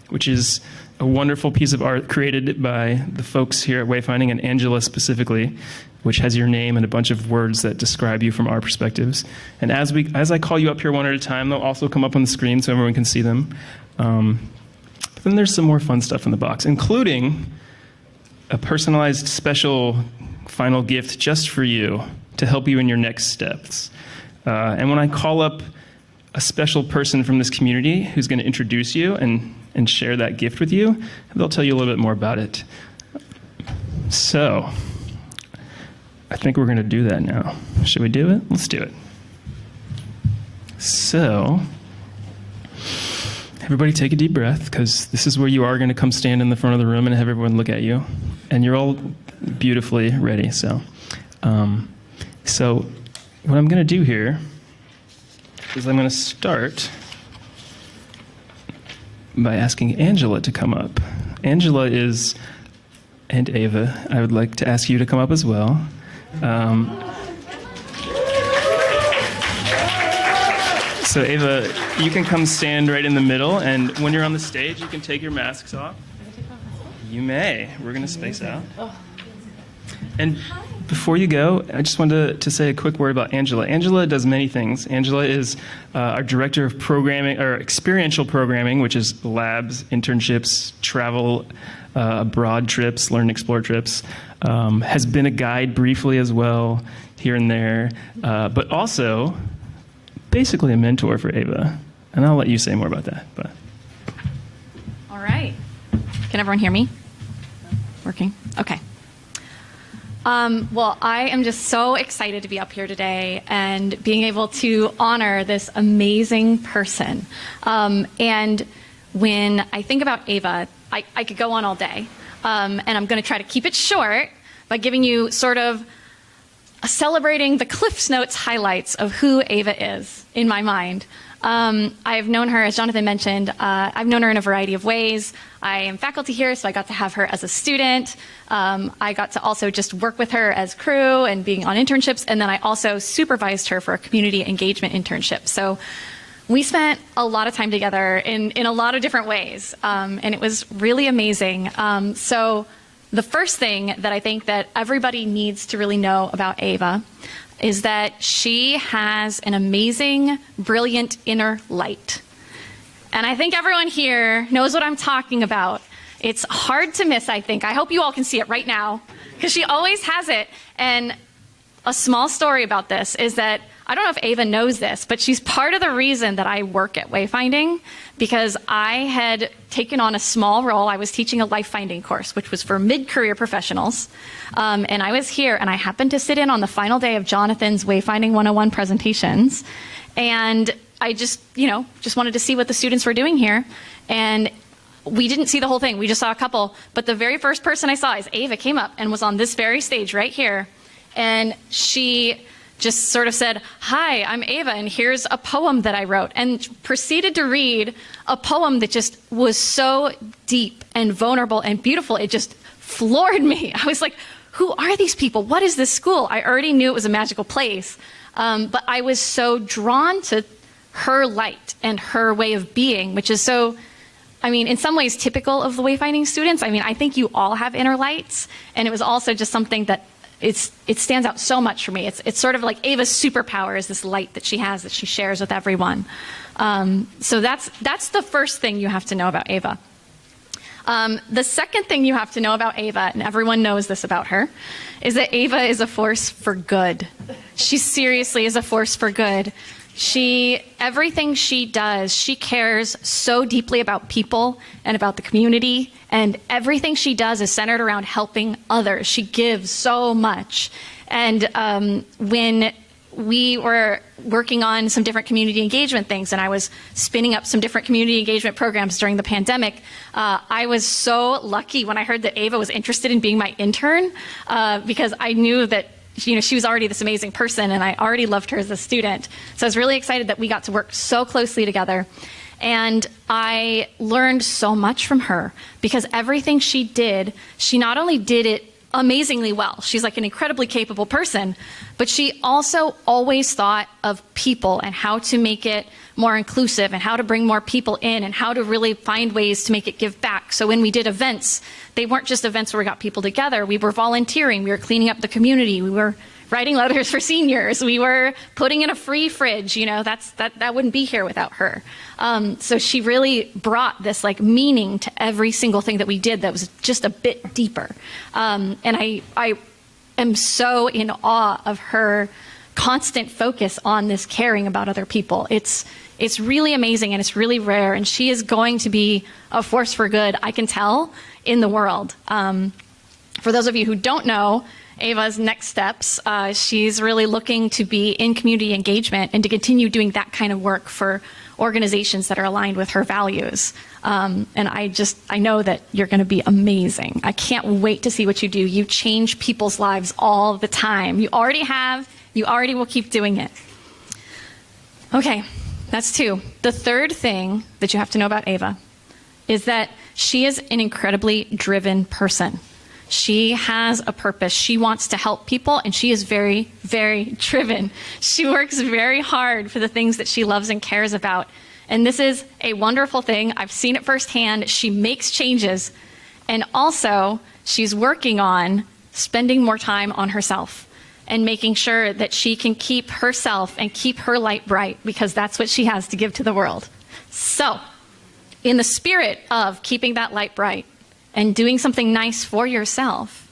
which is a wonderful piece of art created by the folks here at Wayfinding and Angela specifically, which has your name and a bunch of words that describe you from our perspectives. And as I call you up here one at a time, they'll also come up on the screen so everyone can see them. But then there's some more fun stuff in the box, including a personalized special final gift just for you to help you in your next steps. And when I call up a special person from this community who's going to introduce you and share that gift with you, they'll tell you a little bit more about it. So I think we're going to do that now. Should we do it? Let's do it. So everybody take a deep breath, because this is where you are going to come stand in the front of the room and have everyone look at you. And you're all beautifully ready. So what I'm going to do here is I'm going to start by asking Angela to come up. Angela and Ava, I would like to ask you to come up as well. So Ava, you can come stand right in the middle, and when you're on the stage, you can take your masks off. You may. We're going to space out. And before you go, I just wanted to say a quick word about Angela. Angela does many things. Angela is our director of programming, or experiential programming, which is labs, internships, travel, abroad trips, learn and explore trips. Has been a guide briefly as well, here and there, but also basically a mentor for Ava. And I'll let you say more about that. But all right. Can everyone hear me? Working? Okay. Well, I am just so excited to be up here today and being able to honor this amazing person. And when I think about Ava, I could go on all day. And I'm going to try to keep it short by giving you sort of celebrating the Cliff's Notes highlights of who Ava is in my mind. I've known her, as Jonathan mentioned, I've known her in a variety of ways. I am faculty here, so I got to have her as a student. I got to also just work with her as crew and being on internships, and then I also supervised her for a community engagement internship. So we spent a lot of time together in a lot of different ways, and it was really amazing. So the first thing that I think that everybody needs to really know about Ava is that she has an amazing, brilliant inner light. And I think everyone here knows what I'm talking about. It's hard to miss, I think. I hope you all can see it right now, because she always has it. And a small story about this is that, I don't know if Ava knows this, but she's part of the reason that I work at Wayfinding, because I had taken on a small role. I was teaching a life-finding course, which was for mid-career professionals. And I was here, and I happened to sit in on the final day of Jonathan's Wayfinding 101 presentations. And I just wanted to see what the students were doing here. And we didn't see the whole thing. We just saw a couple. But the very first person I saw is Ava came up and was on this very stage right here. And she just sort of said, "Hi, I'm Ava, and here's a poem that I wrote," and proceeded to read a poem that just was so deep and vulnerable and beautiful. It just floored me. I was like, who are these people? What is this school? I already knew it was a magical place, but I was so drawn to her light and her way of being, which is so, in some ways typical of the Wayfinding students. I think you all have inner lights, and it was also just something that it stands out so much for me. It's sort of like Ava's superpower is this light that she has that she shares with everyone. So that's the first thing you have to know about Ava. The second thing you have to know about Ava, and everyone knows this about her, is that Ava is a force for good. She seriously is a force for good. Everything she does, she cares so deeply about people and about the community, and everything she does is centered around helping others. She gives so much. And when we were working on some different community engagement things, and I was spinning up some different community engagement programs during the pandemic, I was so lucky when I heard that Ava was interested in being my intern, because I knew that she was already this amazing person, and I already loved her as a student. So I was really excited that we got to work so closely together. And I learned so much from her, because everything she did, she not only did it amazingly well. She's like an incredibly capable person, but she also always thought of people and how to make it more inclusive and how to bring more people in and how to really find ways to make it give back. So when we did events, they weren't just events where we got people together. We were volunteering. We were cleaning up the community. We were writing letters for seniors. We were putting in a free fridge. That wouldn't be here without her. So she really brought this meaning to every single thing that we did that was just a bit deeper. And I am so in awe of her constant focus on this caring about other people. It's really amazing, and it's really rare, and she is going to be a force for good, I can tell, in the world. For those of you who don't know Ava's next steps, she's really looking to be in community engagement and to continue doing that kind of work for organizations that are aligned with her values. And I know that you're going to be amazing. I can't wait to see what you do. You change people's lives all the time. You already have. You already will keep doing it. Okay, that's two. The third thing that you have to know about Ava is that she is an incredibly driven person. She has a purpose. She wants to help people, and she is very, very driven. She works very hard for the things that she loves and cares about. And this is a wonderful thing. I've seen it firsthand. She makes changes. And also, she's working on spending more time on herself and making sure that she can keep herself and keep her light bright, because that's what she has to give to the world. So, in the spirit of keeping that light bright and doing something nice for yourself,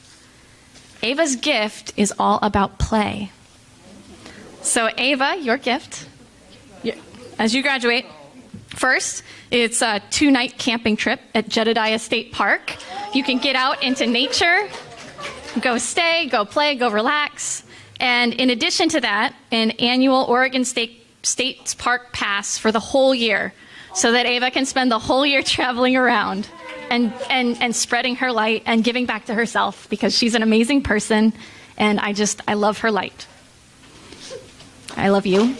Ava's gift is all about play. So Ava, your gift, as you graduate, first, it's a 2-night camping trip at Jedediah State Park. You can get out into nature, go stay, go play, go relax. And in addition to that, an annual Oregon State Park pass for the whole year, so that Ava can spend the whole year traveling around and spreading her light and giving back to herself, because she's an amazing person And I love her light. I love you.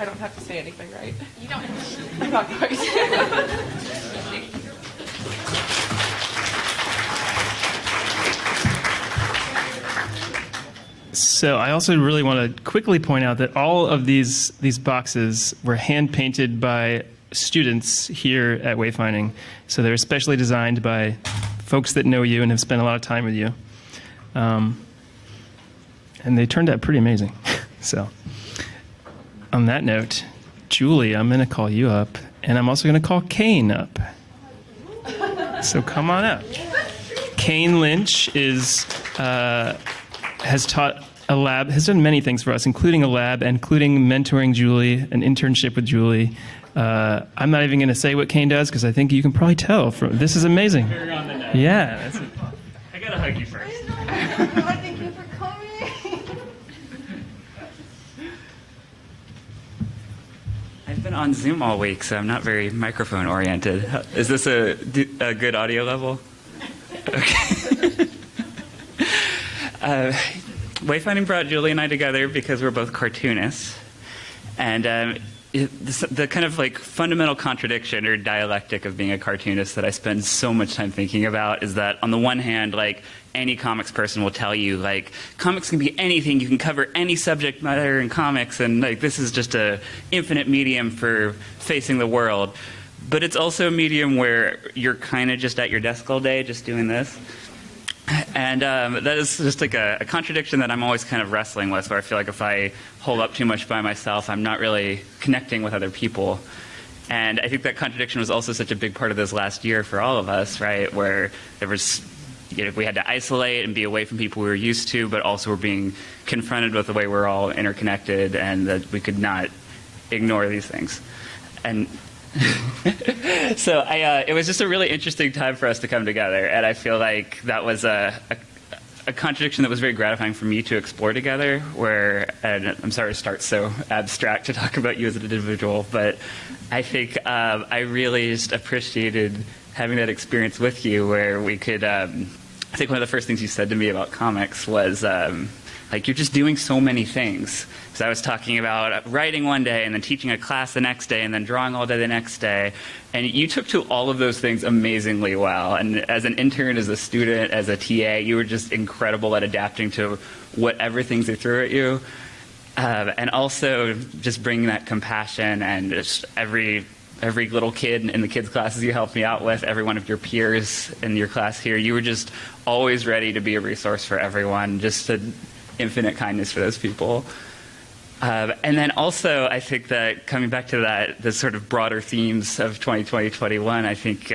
I don't have to say anything, right? You don't. I'm not going to. So I also really want to quickly point out that all of these boxes were hand painted by students here at Wayfinding. So they're especially designed by folks that know you and have spent a lot of time with you. And they turned out pretty amazing. So on that note, Julie, I'm going to call you up, and I'm also going to call Kane up. So come on up. Kane Lynch has taught a lab, has done many things for us, including a lab, including mentoring Julie, an internship with Julie. I'm not even going to say what Kane does because I think you can probably tell. This is amazing. Yeah. I got to hug you first. Thank you for coming. I've been on Zoom all week, so I'm not very microphone oriented. Is this a good audio level? Okay. Wayfinding brought Julie and I together because we're both cartoonists. And the kind of like fundamental contradiction or dialectic of being a cartoonist that I spend so much time thinking about is that on the one hand, like any comics person will tell you, like comics can be anything, you can cover any subject matter in comics, and like this is just a infinite medium for facing the world. But it's also a medium where you're kind of just at your desk all day, just doing this. And that is just like a contradiction that I'm always kind of wrestling with, where I feel like if I hold up too much by myself, I'm not really connecting with other people. And I think that contradiction was also such a big part of this last year for all of us, right, where there was, we had to isolate and be away from people we were used to, but also we're being confronted with the way we're all interconnected and that we could not ignore these things. And so it was just a really interesting time for us to come together, and I feel like that was a contradiction that was very gratifying for me to explore together, where, and I'm sorry to start so abstract to talk about you as an individual, but I think I really just appreciated having that experience with you where we could, I think one of the first things you said to me about comics was, like, you're just doing so many things. So I was talking about writing one day and then teaching a class the next day and then drawing all day the next day. And you took to all of those things amazingly well. And as an intern, as a student, as a TA, you were just incredible at adapting to whatever things they threw at you. And also just bringing that compassion and just every little kid in the kids' classes you helped me out with, every one of your peers in your class here, you were just always ready to be a resource for everyone, just to infinite kindness for those people. And then also, I think that coming back to the sort of broader themes of 2020-21, I think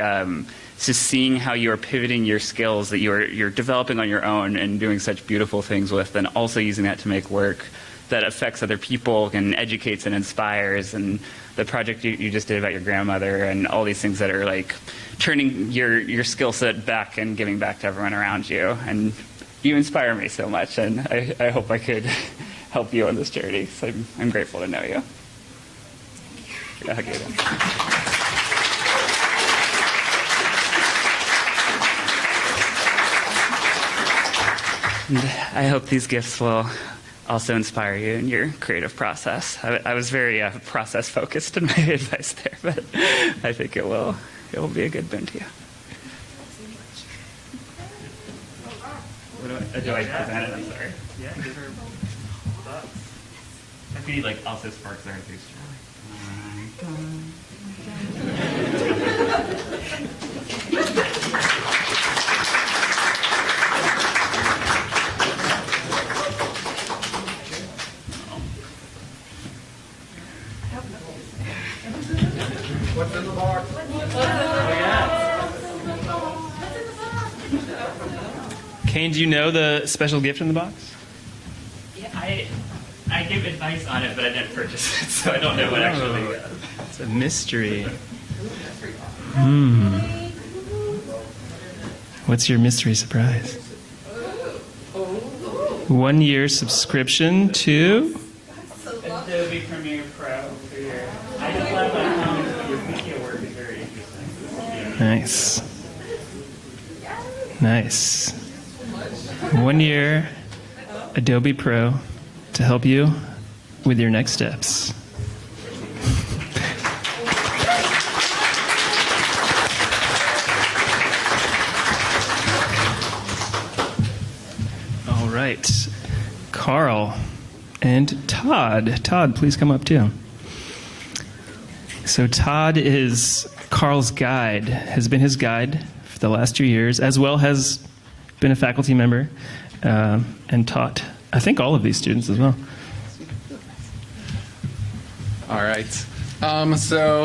just seeing how you are pivoting your skills that you're developing on your own and doing such beautiful things with, and also using that to make work that affects other people and educates and inspires, and the project you just did about your grandmother and all these things that are like turning your skill set back and giving back to everyone around you. And you inspire me so much, and I hope I could help you on this journey. So I'm grateful to know you. Yeah, hug you then. And I hope these gifts will also inspire you in your creative process. I was very process focused in my advice there, but I think it will be a good boon to you. Do I present it? I'm sorry. Yeah, give her thoughts. If you need like also sparks there too. What's in the box? Kane, do you know the special gift in the box? Yeah, I give advice on it, but I didn't purchase it, so I don't know what actually. It's a mystery. What's your mystery surprise? 1 year subscription to Adobe Premiere Pro for your. I just love my comments, but your video work is very interesting. Nice. Nice. 1 year Adobe Pro to help you with your next steps. All right. Carl and Todd. Todd, please come up too. So Todd is Carl's guide, has been his guide for the last 2 years, as well has been a faculty member and taught, I think, all of these students as well. All right. Oh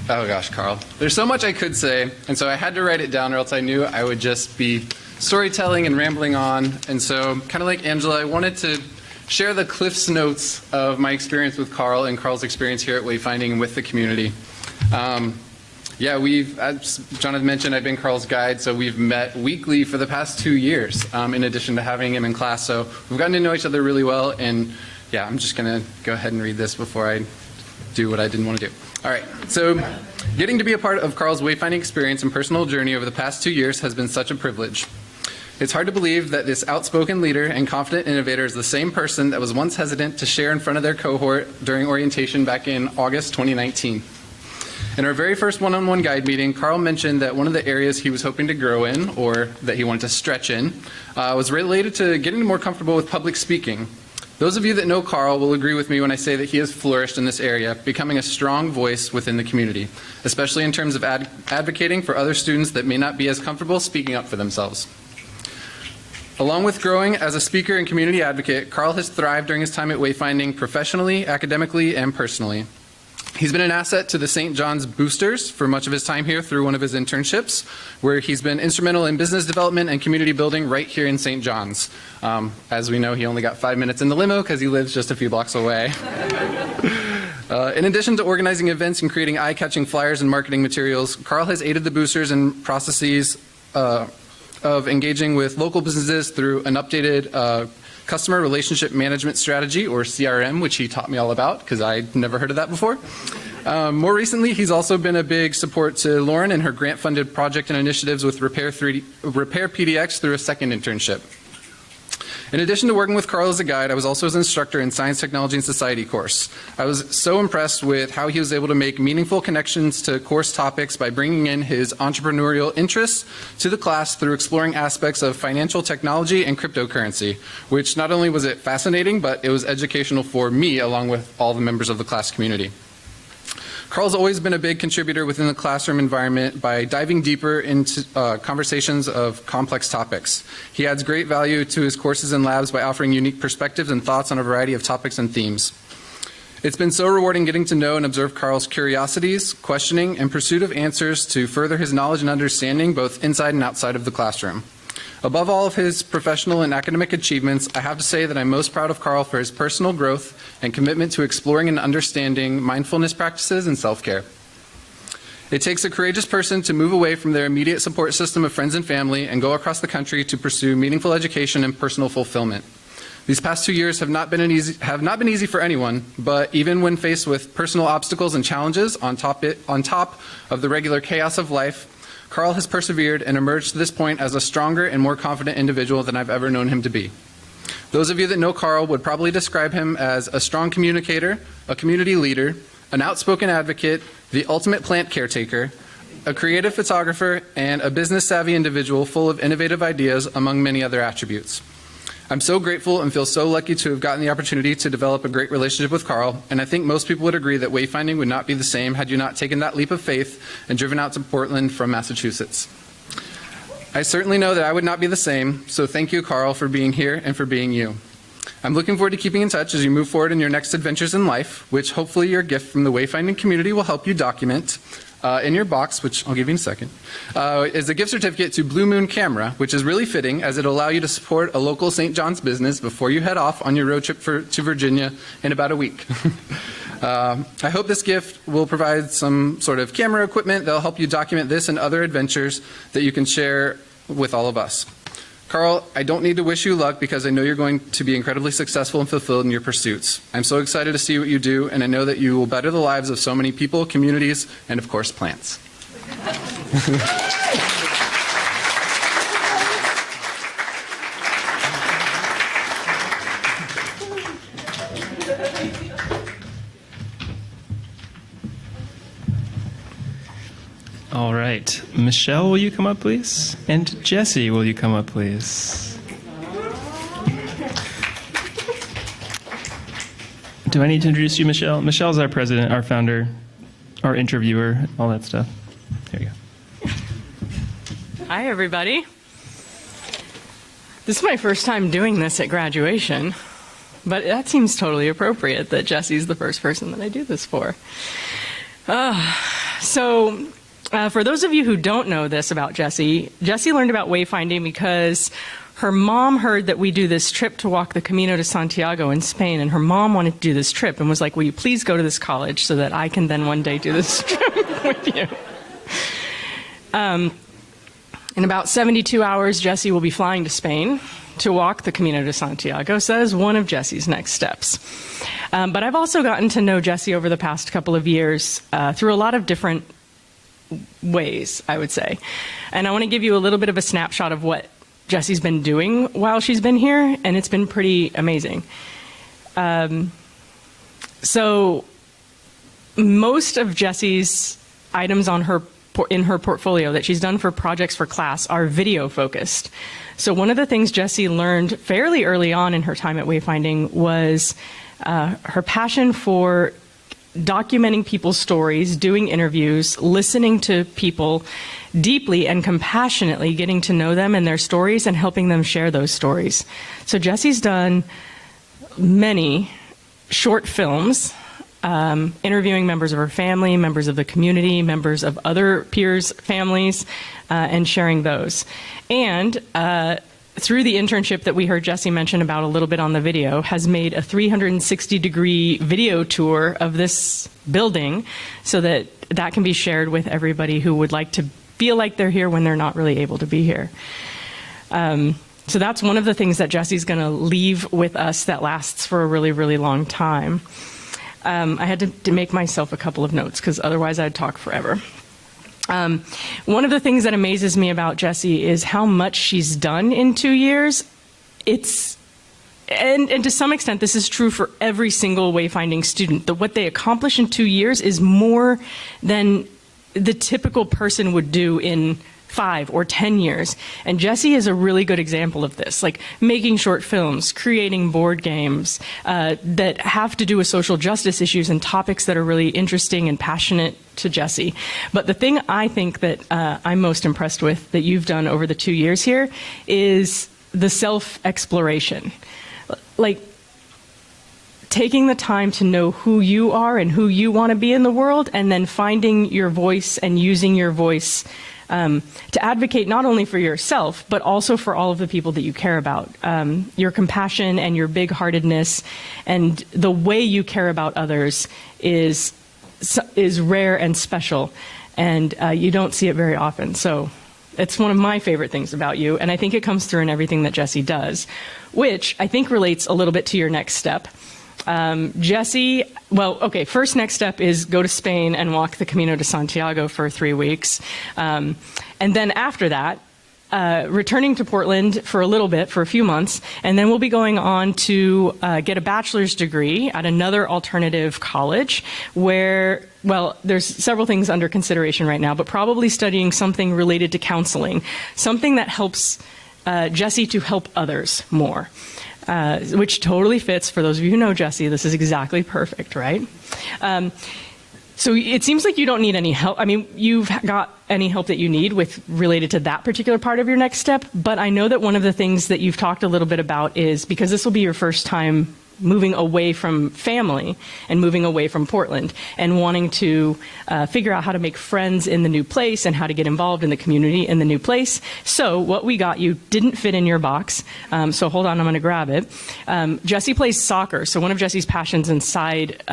gosh, Carl. There's so much I could say, and so I had to write it down or else I knew I would just be storytelling and rambling on. And so, kind of like Angela, I wanted to share the Cliff's Notes of my experience with Carl and Carl's experience here at Wayfinding and with the community. As Jonathan mentioned, I've been Carl's guide, so we've met weekly for the past 2 years, in addition to having him in class. So we've gotten to know each other really well, and yeah, I'm just going to go ahead and read this before I do what I didn't want to do. All right, so getting to be a part of Carl's Wayfinding experience and personal journey over the past 2 years has been such a privilege. It's hard to believe that this outspoken leader and confident innovator is the same person that was once hesitant to share in front of their cohort during orientation back in August 2019. In our very first one-on-one guide meeting, Carl mentioned that one of the areas he was hoping to grow in, or that he wanted to stretch in, was related to getting more comfortable with public speaking. Those of you that know Carl will agree with me when I say that he has flourished in this area, becoming a strong voice within the community, especially in terms of advocating for other students that may not be as comfortable speaking up for themselves. Along with growing as a speaker and community advocate, Carl has thrived during his time at Wayfinding professionally, academically, and personally. He's been an asset to the St. John's Boosters for much of his time here through one of his internships, where he's been instrumental in business development and community building right here in St. John's. As we know, he only got 5 minutes in the limo because he lives just a few blocks away. In addition to organizing events and creating eye-catching flyers and marketing materials, Carl has aided the Boosters in processes of engaging with local businesses through an updated customer relationship management strategy, or CRM, which he taught me all about because I'd never heard of that before. More recently, he's also been a big support to Lauren and her grant-funded project and initiatives with Repair PDX through a second internship. In addition to working with Carl as a guide, I was also his instructor in Science, Technology, and Society course. I was so impressed with how he was able to make meaningful connections to course topics by bringing in his entrepreneurial interests to the class through exploring aspects of financial technology and cryptocurrency, which not only was it fascinating, but it was educational for me along with all the members of the class community. Carl's always been a big contributor within the classroom environment by diving deeper into conversations of complex topics. He adds great value to his courses and labs by offering unique perspectives and thoughts on a variety of topics and themes. It's been so rewarding getting to know and observe Carl's curiosities, questioning, and pursuit of answers to further his knowledge and understanding both inside and outside of the classroom. Above all of his professional and academic achievements, I have to say that I'm most proud of Carl for his personal growth and commitment to exploring and understanding mindfulness practices and self-care. It takes a courageous person to move away from their immediate support system of friends and family and go across the country to pursue meaningful education and personal fulfillment. These past 2 years have not been easy for anyone, but even when faced with personal obstacles and challenges on top of the regular chaos of life, Carl has persevered and emerged to this point as a stronger and more confident individual than I've ever known him to be. Those of you that know Carl would probably describe him as a strong communicator, a community leader, an outspoken advocate, the ultimate plant caretaker, a creative photographer, and a business-savvy individual full of innovative ideas, among many other attributes. I'm so grateful and feel so lucky to have gotten the opportunity to develop a great relationship with Carl, and I think most people would agree that Wayfinding would not be the same had you not taken that leap of faith and driven out to Portland from Massachusetts. I certainly know that I would not be the same, so thank you, Carl, for being here and for being you. I'm looking forward to keeping in touch as you move forward in your next adventures in life, which hopefully your gift from the Wayfinding community will help you document. In your box, which I'll give you in a second, is a gift certificate to Blue Moon Camera, which is really fitting as it'll allow you to support a local St. John's business before you head off on your road trip to Virginia in about a week. I hope this gift will provide some sort of camera equipment that'll help you document this and other adventures that you can share with all of us. Carl, I don't need to wish you luck because I know you're going to be incredibly successful and fulfilled in your pursuits. I'm so excited to see what you do, and I know that you will better the lives of so many people, communities, and of course, plants. All right. Michelle, will you come up, please? And Jesse, will you come up, please? Do I need to introduce you, Michelle? Michelle's our president, our founder, our interviewer, all that stuff. There you go. Hi, everybody. This is my first time doing this at graduation, but that seems totally appropriate that Jesse's the first person that I do this for. For those of you who don't know this about Jessie learned about wayfinding because her mom heard that we do this trip to walk the Camino de Santiago in Spain, and her mom wanted to do this trip and was like, will you please go to this college so that I can then one day do this trip with you? In about 72 hours, Jessie will be flying to Spain to walk the Camino de Santiago, so that is one of Jessie's next steps. But I've also gotten to know Jessie over the past couple of years through a lot of different ways, I would say. And I want to give you a little bit of a snapshot of what Jessie's been doing while she's been here, and it's been pretty amazing. So most of Jessie's items in her portfolio that she's done for projects for class are video focused. So one of the things Jessie learned fairly early on in her time at Wayfinding was her passion for documenting people's stories, doing interviews, listening to people deeply and compassionately, getting to know them and their stories and helping them share those stories. So Jessie's done many short films, interviewing members of her family, members of the community, members of other peers' families, and sharing those. And through the internship that we heard Jessie mention about a little bit on the video, has made a 360-degree video tour of this building so that that can be shared with everybody who would like to feel like they're here when they're not really able to be here. So that's one of the things that Jessie's going to leave with us that lasts for a really, really long time. I had to make myself a couple of notes because otherwise I'd talk forever. One of the things that amazes me about Jessie is how much she's done in 2 years. And to some extent, this is true for every single wayfinding student, that what they accomplish in 2 years is more than the typical person would do in 5 or 10 years. And Jessie is a really good example of this, like making short films, creating board games that have to do with social justice issues and topics that are really interesting and passionate to Jessie. But the thing I think that I'm most impressed with that you've done over the 2 years here is the self-exploration. Like taking the time to know who you are and who you want to be in the world, and then finding your voice and using your voice to advocate not only for yourself, but also for all of the people that you care about. Your compassion and your big-heartedness and the way you care about others is rare and special, and you don't see it very often. So it's one of my favorite things about you, and I think it comes through in everything that Jessie does, which I think relates a little bit to your next step. Jessie, first next step is go to Spain and walk the Camino de Santiago for 3 weeks. And then after that, returning to Portland for a little bit, for a few months, and then we'll be going on to get a bachelor's degree at another alternative college where, there's several things under consideration right now, but probably studying something related to counseling, something that helps Jessie to help others more. Which totally fits. For those of you who know Jessie, this is exactly perfect, right? So it seems like you don't need any help. I mean, you've got any help that you need related to that particular part of your next step, but I know that one of the things that you've talked a little bit about is, because this will be your first time moving away from family and moving away from Portland and wanting to figure out how to make friends in the new place and how to get involved in the community in the new place. So what we got you didn't fit in your box. So hold on, I'm going to grab it. Jessie plays soccer. So one of Jessie's passions and side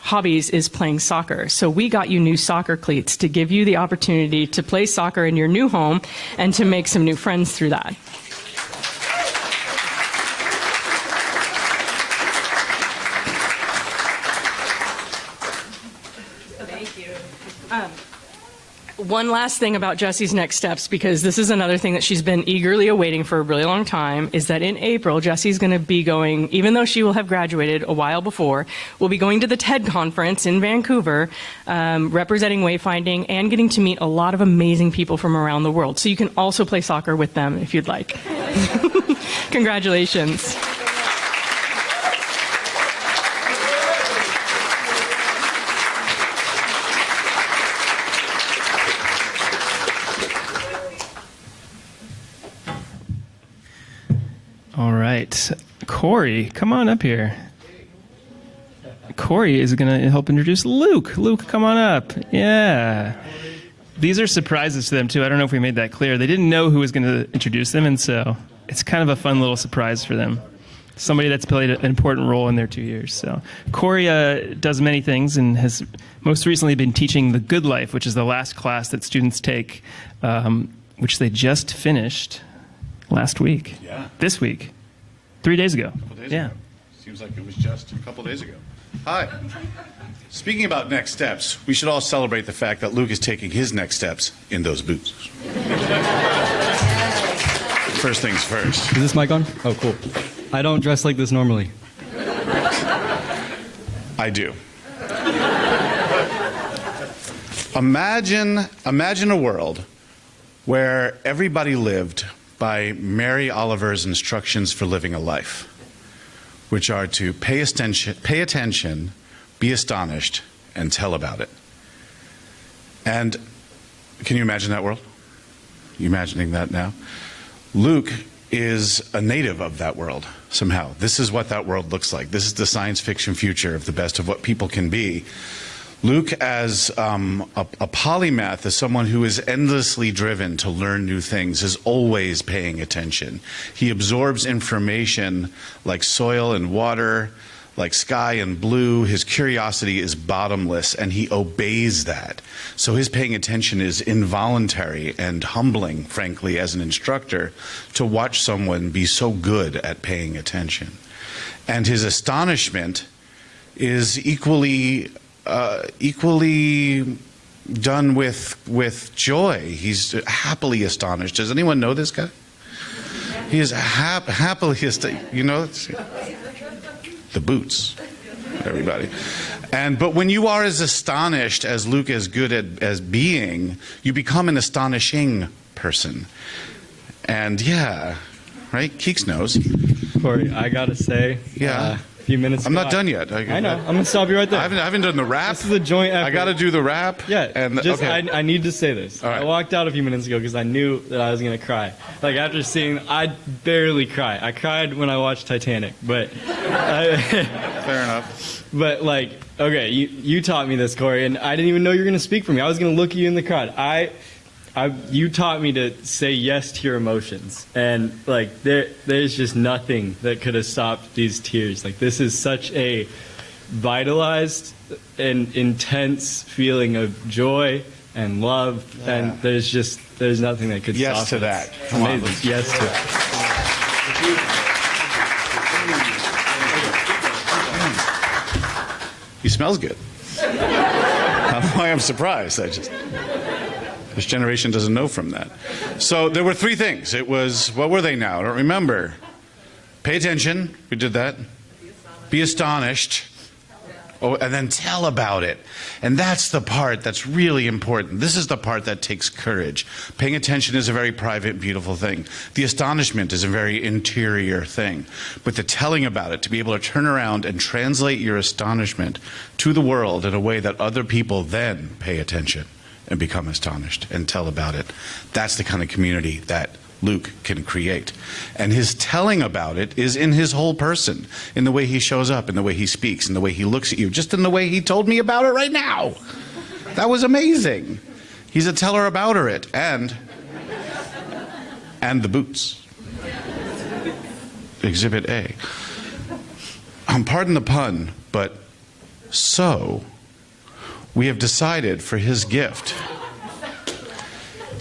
hobbies is playing soccer. So we got you new soccer cleats to give you the opportunity to play soccer in your new home and to make some new friends through that. One last thing about Jessie's next steps, because this is another thing that she's been eagerly awaiting for a really long time, is that in April, Jessie's going to be going, even though she will have graduated a while before, will be going to the TED conference in Vancouver, representing Wayfinding and getting to meet a lot of amazing people from around the world. So you can also play soccer with them if you'd like. Congratulations. All right. Corey, come on up here. Corey is going to help introduce Luke. Luke, come on up. Yeah. These are surprises to them, too. I don't know if we made that clear. They didn't know who was going to introduce them, and so it's kind of a fun little surprise for them. Somebody that's played an important role in their 2 years. So Corey does many things and has most recently been teaching The Good Life, which is the last class that students take, which they just finished last week. Yeah. This week. 3 days ago. A couple days Yeah. ago. Seems like it was just a couple days ago. Hi. Speaking about next steps, we should all celebrate the fact that Luke is taking his next steps in those boots. First things first. Is this mic on? Oh, cool. I don't dress like this normally. I do. Imagine a world where everybody lived by Mary Oliver's instructions for living a life, which are to pay attention, be astonished, and tell about it. And can you imagine that world? You imagining that now? Luke is a native of that world somehow. This is what that world looks like. This is the science fiction future of the best of what people can be. Luke, as a polymath, as someone who is endlessly driven to learn new things, is always paying attention. He absorbs information like soil and water, like sky and blue. His curiosity is bottomless, and he obeys that. So his paying attention is involuntary and humbling, frankly, as an instructor, to watch someone be so good at paying attention. And his astonishment is equally done with joy. He's happily astonished. Does anyone know this guy? He is happily astonished. You know, the boots, everybody. But when you are as astonished as Luke is good as being, you become an astonishing person. And yeah, right? Keeks knows. Corey, I gotta say, yeah. A few minutes I'm ago, not done yet. I know. I'm gonna stop you right there. I haven't done the rap. This is a joint effort. I got to do the rap. Yeah. And okay. I need to say this. All right. I walked out a few minutes ago because I knew that I was gonna cry. Like after seeing, I barely cry. I cried when I watched Titanic, but fair enough. But like, okay, you taught me this, Corey, and I didn't even know you were gonna speak for me. I was gonna look at you in the crowd. You taught me to say yes to your emotions, and like there's just nothing that could have stopped these tears. Like this is such a vitalized and intense feeling of joy and love, and there's nothing that could stop Yes to it. that. Come on, yes to it. He smells good. I don't know why I'm surprised. This generation doesn't know from that. So there were three things. It was, what were they now? I don't remember. Pay attention. We did that. Be astonished. Oh, and then tell about it. And that's the part that's really important. This is the part that takes courage. Paying attention is a very private, beautiful thing. The astonishment is a very interior thing. But the telling about it, to be able to turn around and translate your astonishment to the world in a way that other people then pay attention and become astonished and tell about it. That's the kind of community that Luke can create. And his telling about it is in his whole person, in the way he shows up, in the way he speaks, in the way he looks at you, just in the way he told me about it right now. That was amazing. He's a teller about it. And the boots. Exhibit A. Pardon the pun, but so we have decided for his gift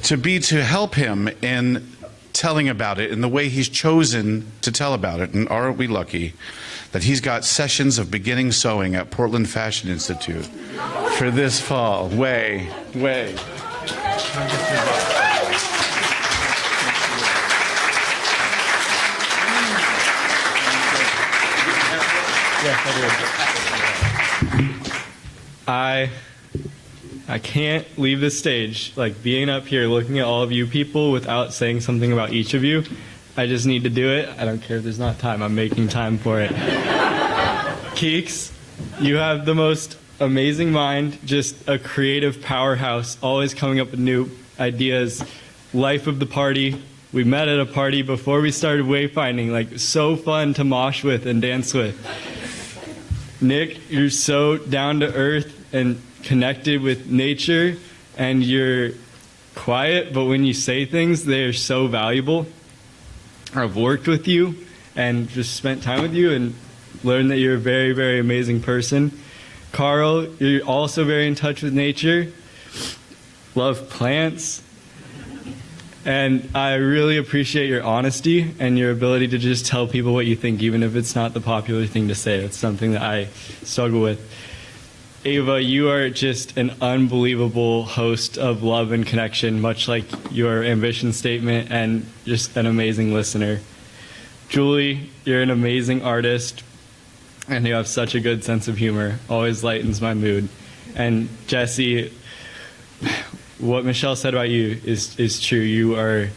to help him in telling about it in the way he's chosen to tell about it. And aren't we lucky that he's got sessions of beginning sewing at Portland Fashion Institute for this fall. Way. I can't leave this stage, like being up here looking at all of you people without saying something about each of you. I just need to do it. I don't care if there's not time. I'm making time for it. Keeks, you have the most amazing mind, just a creative powerhouse, always coming up with new ideas. Life of the party. We met at a party before we started wayfinding, like so fun to mosh with and dance with. Nick, you're so down to earth and connected with nature, and you're quiet, but when you say things, they are so valuable. I've worked with you and just spent time with you and learned that you're a very, very amazing person. Carl, you're also very in touch with nature, love plants, and I really appreciate your honesty and your ability to just tell people what you think, even if it's not the popular thing to say. It's something that I struggle with. Ava, you are just an unbelievable host of love and connection, much like your ambition statement, and just an amazing listener. Julie, you're an amazing artist, and you have such a good sense of humor. Always lightens my mood. And Jesse, what Michelle said about you is true. You're a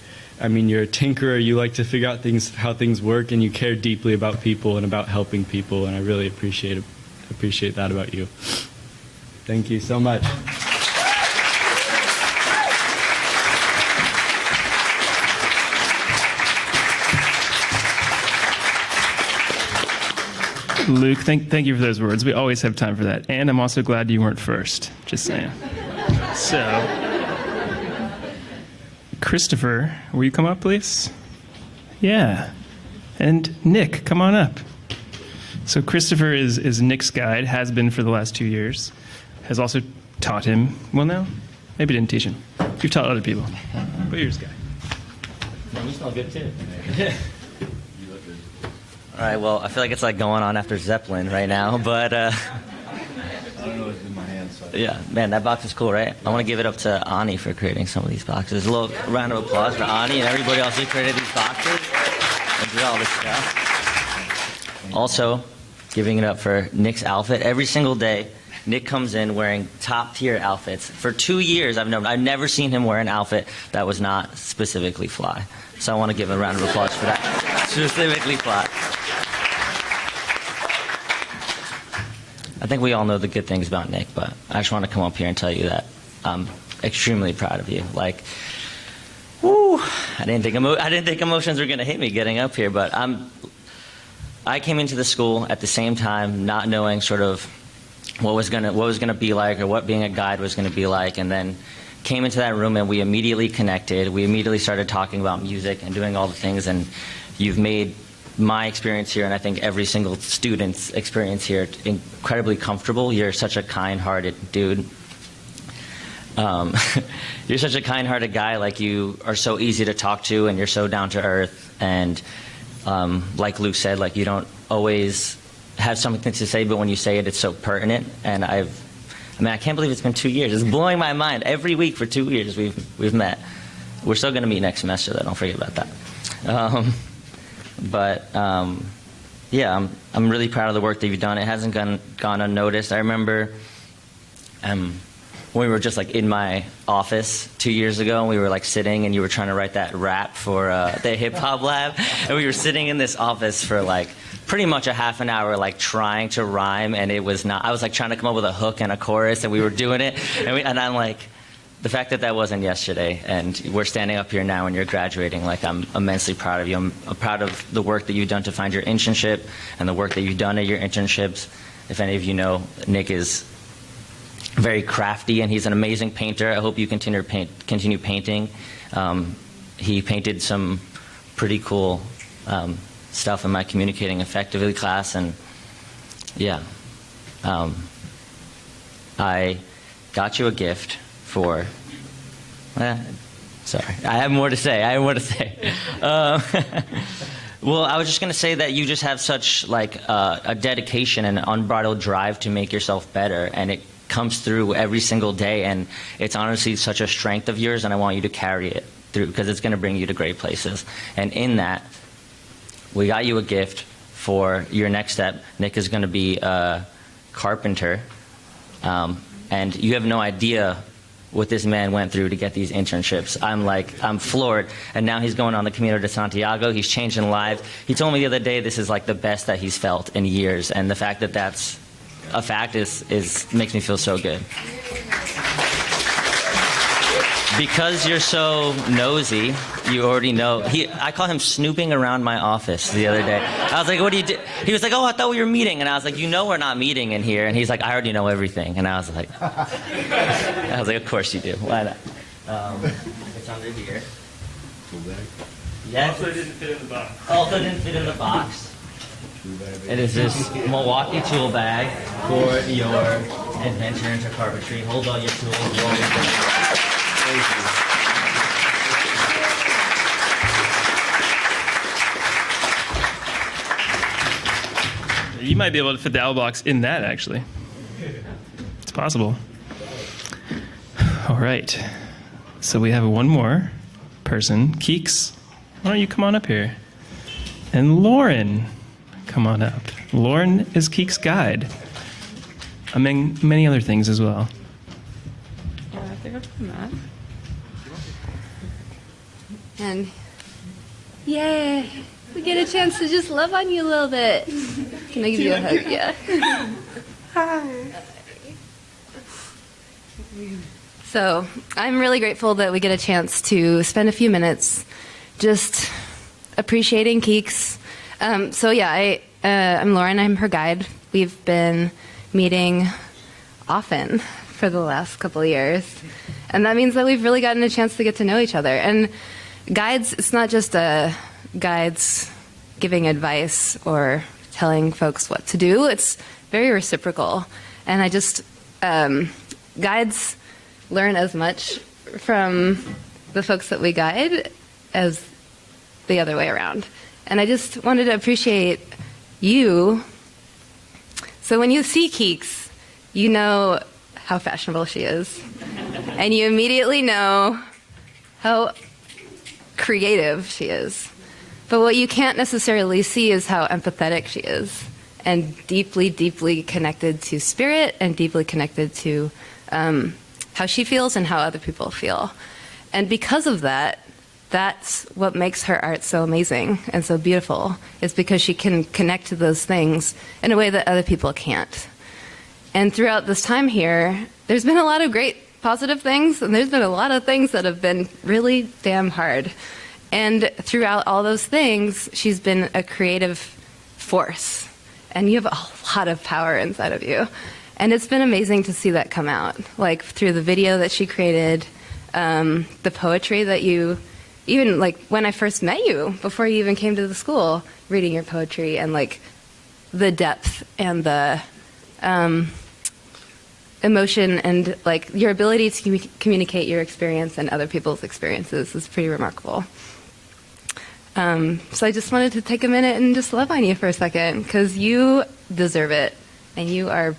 tinkerer. You like to figure out how things work, and you care deeply about people and about helping people, and I really appreciate that about you. Thank you so much. Luke, thank you for those words. We always have time for that. And I'm also glad you weren't first. Just saying. So, Christopher, will you come up, please? Yeah. And Nick, come on up. So Christopher is Nick's guide, has been for the last 2 years. Has also taught him. Well, no, maybe didn't teach him. You've taught other people. But you're his guy. You smell good too. All right, well, I feel like it's like going on after Zeppelin right now, but I don't know what's in my hands. So. Yeah, man, that box is cool, right? I want to give it up to Ani for creating some of these boxes. A little round of applause for Ani and everybody else who created these boxes and did all this stuff. Also, giving it up for Nick's outfit. Every single day, Nick comes in wearing top-tier outfits. For 2 years, I've never seen him wear an outfit that was not specifically fly. So I want to give a round of applause for that. Specifically fly. I think we all know the good things about Nick, but I just want to come up here and tell you that I'm extremely proud of you. Like, woo! I didn't think emotions were going to hit me getting up here, but I came into the school at the same time, not knowing sort of what was gonna be like, or what being a guide was gonna be like, and then came into that room and we immediately connected. We immediately started talking about music and doing all the things, and you've made my experience here, and I think every single student's experience here, incredibly comfortable. You're such a kind-hearted dude. You're such a kind-hearted guy. Like, you are so easy to talk to, and you're so down to earth. And like Luke said, like, you don't always have something to say, but when you say it, it's so pertinent. And I can't believe it's been 2 years. It's blowing my mind. Every week for 2 years we've met. We're still going to meet next semester, though. Don't forget about that. Yeah, I'm really proud of the work that you've done. It hasn't gone unnoticed. I remember when we were just like in my office 2 years ago, and we were like sitting, and you were trying to write that rap for the hip hop lab, and we were sitting in this office for like pretty much a half an hour, like trying to rhyme, and it was not. I was like trying to come up with a hook and a chorus, and we were doing it, and I'm like, the fact that wasn't yesterday, and we're standing up here now, and you're graduating. Like, I'm immensely proud of you. I'm proud of the work that you've done to find your internship, and the work that you've done at your internships. If any of you know, Nick is very crafty, and he's an amazing painter. I hope you continue painting. He painted some pretty cool stuff in my communicating effectively class, and yeah, I got you a gift for. Sorry, I have more to say. Well, I was just going to say that you just have such like a dedication and an unbridled drive to make yourself better, and it comes through every single day, and it's honestly such a strength of yours, and I want you to carry it through because it's going to bring you to great places. And in that, we got you a gift for your next step. Nick is going to be a carpenter, and you have no idea what this man went through to get these internships. I'm floored. And now he's going on the Camino de Santiago. He's changing lives. He told me the other day this is like the best that he's felt in years. And the fact that that's a fact is makes me feel so good. Because you're so nosy, you already know. I call him snooping around my office the other day. I was like, what do you do? He was like, oh, I thought we were meeting. And I was like, you know we're not meeting in here. And he's like, I already know everything. And I was like, of course you do. Why not? It's under here. Yes. Also didn't fit in the box. Also didn't fit in the box. It is this Milwaukee tool bag for your adventure into carpentry. Hold all your tools. You might be able to fit the owl box in that, actually. It's possible. All right. So we have one more person. Keeks, why don't you come on up here? And Lauren, come on up. Lauren is Keeks' guide, among many other things as well. I think I've done that. And yay, we get a chance to just love on you a little bit. Can I give you a hug? Yeah. Hi. So I'm really grateful that we get a chance to spend a few minutes just appreciating Keeks. I'm Lauren. I'm her guide. We've been meeting often for the last couple of years. And that means that we've really gotten a chance to get to know each other. And guides, it's not just guides giving advice or telling folks what to do. It's very reciprocal. And guides learn as much from the folks that we guide as the other way around. And I just wanted to appreciate you. So when you see Keeks, you know how fashionable she is. And you immediately know how creative she is. But what you can't necessarily see is how empathetic she is, and deeply, deeply connected to spirit, and deeply connected to how she feels and how other people feel. And because of that, that's what makes her art so amazing and so beautiful, is because she can connect to those things in a way that other people can't. And throughout this time here, there's been a lot of great positive things, and there's been a lot of things that have been really damn hard. And throughout all those things, she's been a creative force. And you have a lot of power inside of you. And it's been amazing to see that come out, like through the video that she created, the poetry that you, even like when I first met you, before you even came to the school, reading your poetry, and like the depth and the emotion and like your ability to communicate your experience and other people's experiences is pretty remarkable. So I just wanted to take a minute and just love on you for a second, because you deserve it, and you are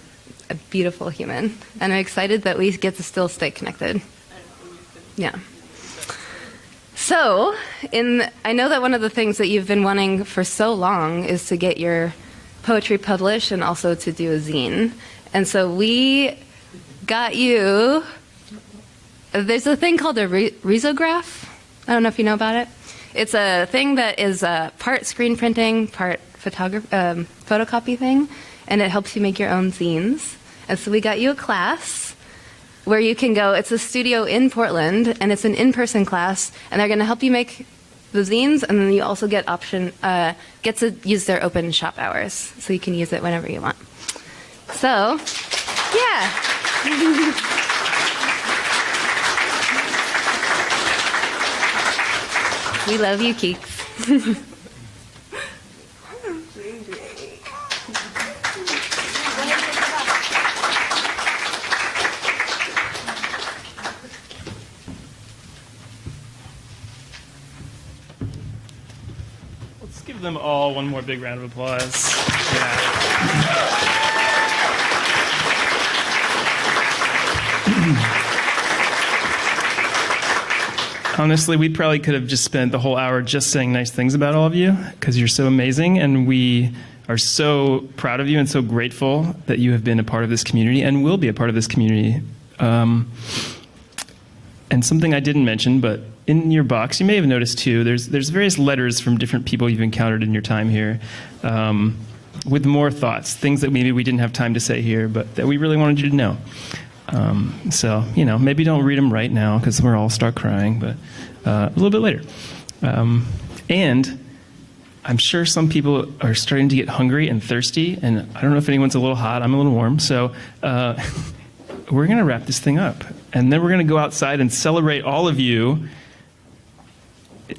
a beautiful human, and I'm excited that we get to still stay connected. Yeah. So, I know that one of the things that you've been wanting for so long is to get your poetry published and also to do a zine. And so we got you, there's a thing called a risograph. I don't know if you know about it. It's a thing that is part screen printing, part photocopy thing, and it helps you make your own zines. And so we got you a class where you can go. It's a studio in Portland, and it's an in-person class, and they're going to help you make the zines, and then you also get to use their open shop hours, so you can use it whenever you want. So, yeah. We love you, Keeks. Let's give them all one more big round of applause. Yeah. Honestly, we probably could have just spent the whole hour just saying nice things about all of you because you're so amazing, and we are so proud of you and so grateful that you have been a part of this community and will be a part of this community. And something I didn't mention, but in your box, you may have noticed too, there's various letters from different people you've encountered in your time here, with more thoughts, things that maybe we didn't have time to say here, but that we really wanted you to know. So, maybe don't read them right now because we'll all start crying, but a little bit later. And I'm sure some people are starting to get hungry and thirsty, and I don't know if anyone's a little hot. I'm a little warm. So we're going to wrap this thing up, and then we're going to go outside and celebrate all of you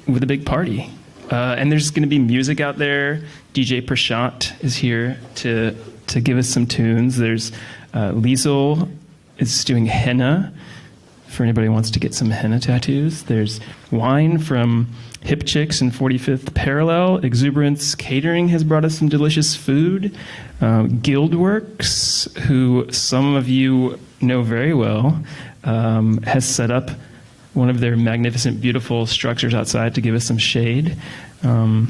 with a big party. And there's going to be music out there. DJ Prashant is here to give us some tunes. There's Liesel is doing henna for anybody who wants to get some henna tattoos. There's wine from Hip Chicks and 45th Parallel. Exuberance Catering has brought us some delicious food. Guildworks, who some of you know very well, has set up one of their magnificent, beautiful structures outside to give us some shade. And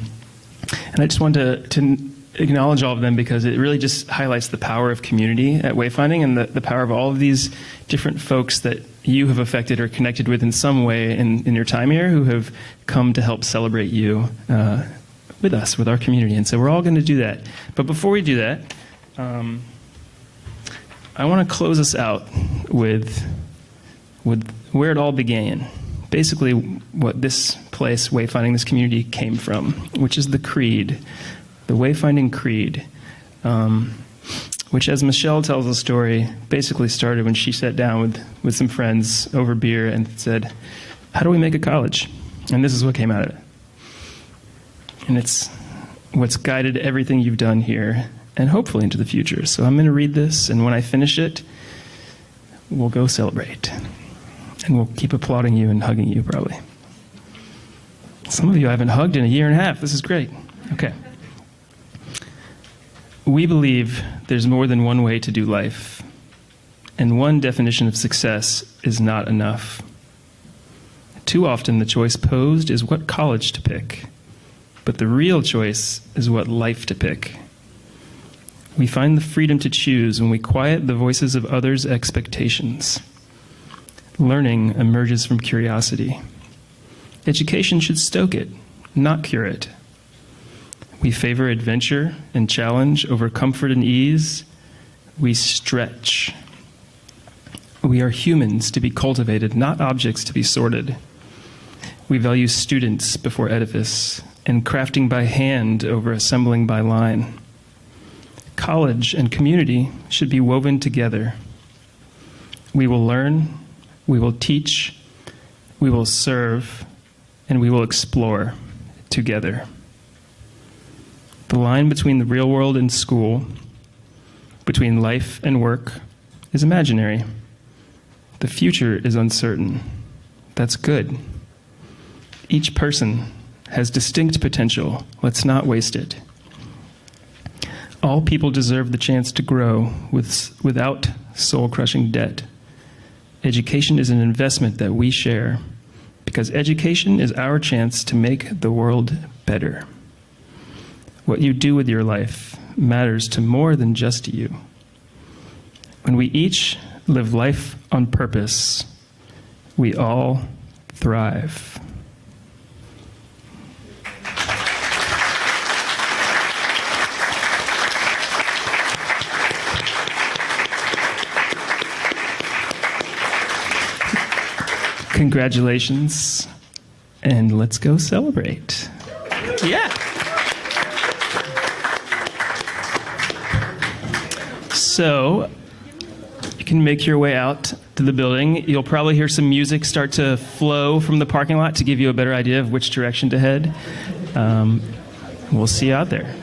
I just wanted to acknowledge all of them because it really just highlights the power of community at Wayfinding and the power of all of these different folks that you have affected or connected with in some way in your time here who have come to help celebrate you with us, with our community. And so we're all going to do that. But before we do that, I want to close us out with where it all began. Basically, what this place, Wayfinding, this community, came from, which is the Creed. The Wayfinding Creed, which, as Michelle tells the story, basically started when she sat down with some friends over beer and said, how do we make a college? And this is what came out of it. And it's what's guided everything you've done here and hopefully into the future. So I'm going to read this, and when I finish it, we'll go celebrate. And we'll keep applauding you and hugging you, probably. Some of you I haven't hugged in a year and a half. This is great. Okay. We believe there's more than one way to do life, and one definition of success is not enough. Too often the choice posed is what college to pick, but the real choice is what life to pick. We find the freedom to choose when we quiet the voices of others' expectations. Learning emerges from curiosity. Education should stoke it, not cure it. We favor adventure and challenge over comfort and ease. We stretch. We are humans to be cultivated, not objects to be sorted. We value students before edifice, and crafting by hand over assembling by line. College and community should be woven together. We will learn, we will teach, we will serve, and we will explore together. The line between the real world and school, between life and work, is imaginary. The future is uncertain. That's good. Each person has distinct potential. Let's not waste it. All people deserve the chance to grow without soul-crushing debt. Education is an investment that we share because education is our chance to make the world better. What you do with your life matters to more than just you. When we each live life on purpose, we all thrive. Congratulations, and let's go celebrate. Yeah. So, you can make your way out to the building. You'll probably hear some music start to flow from the parking lot to give you a better idea of which direction to head. We'll see you out there.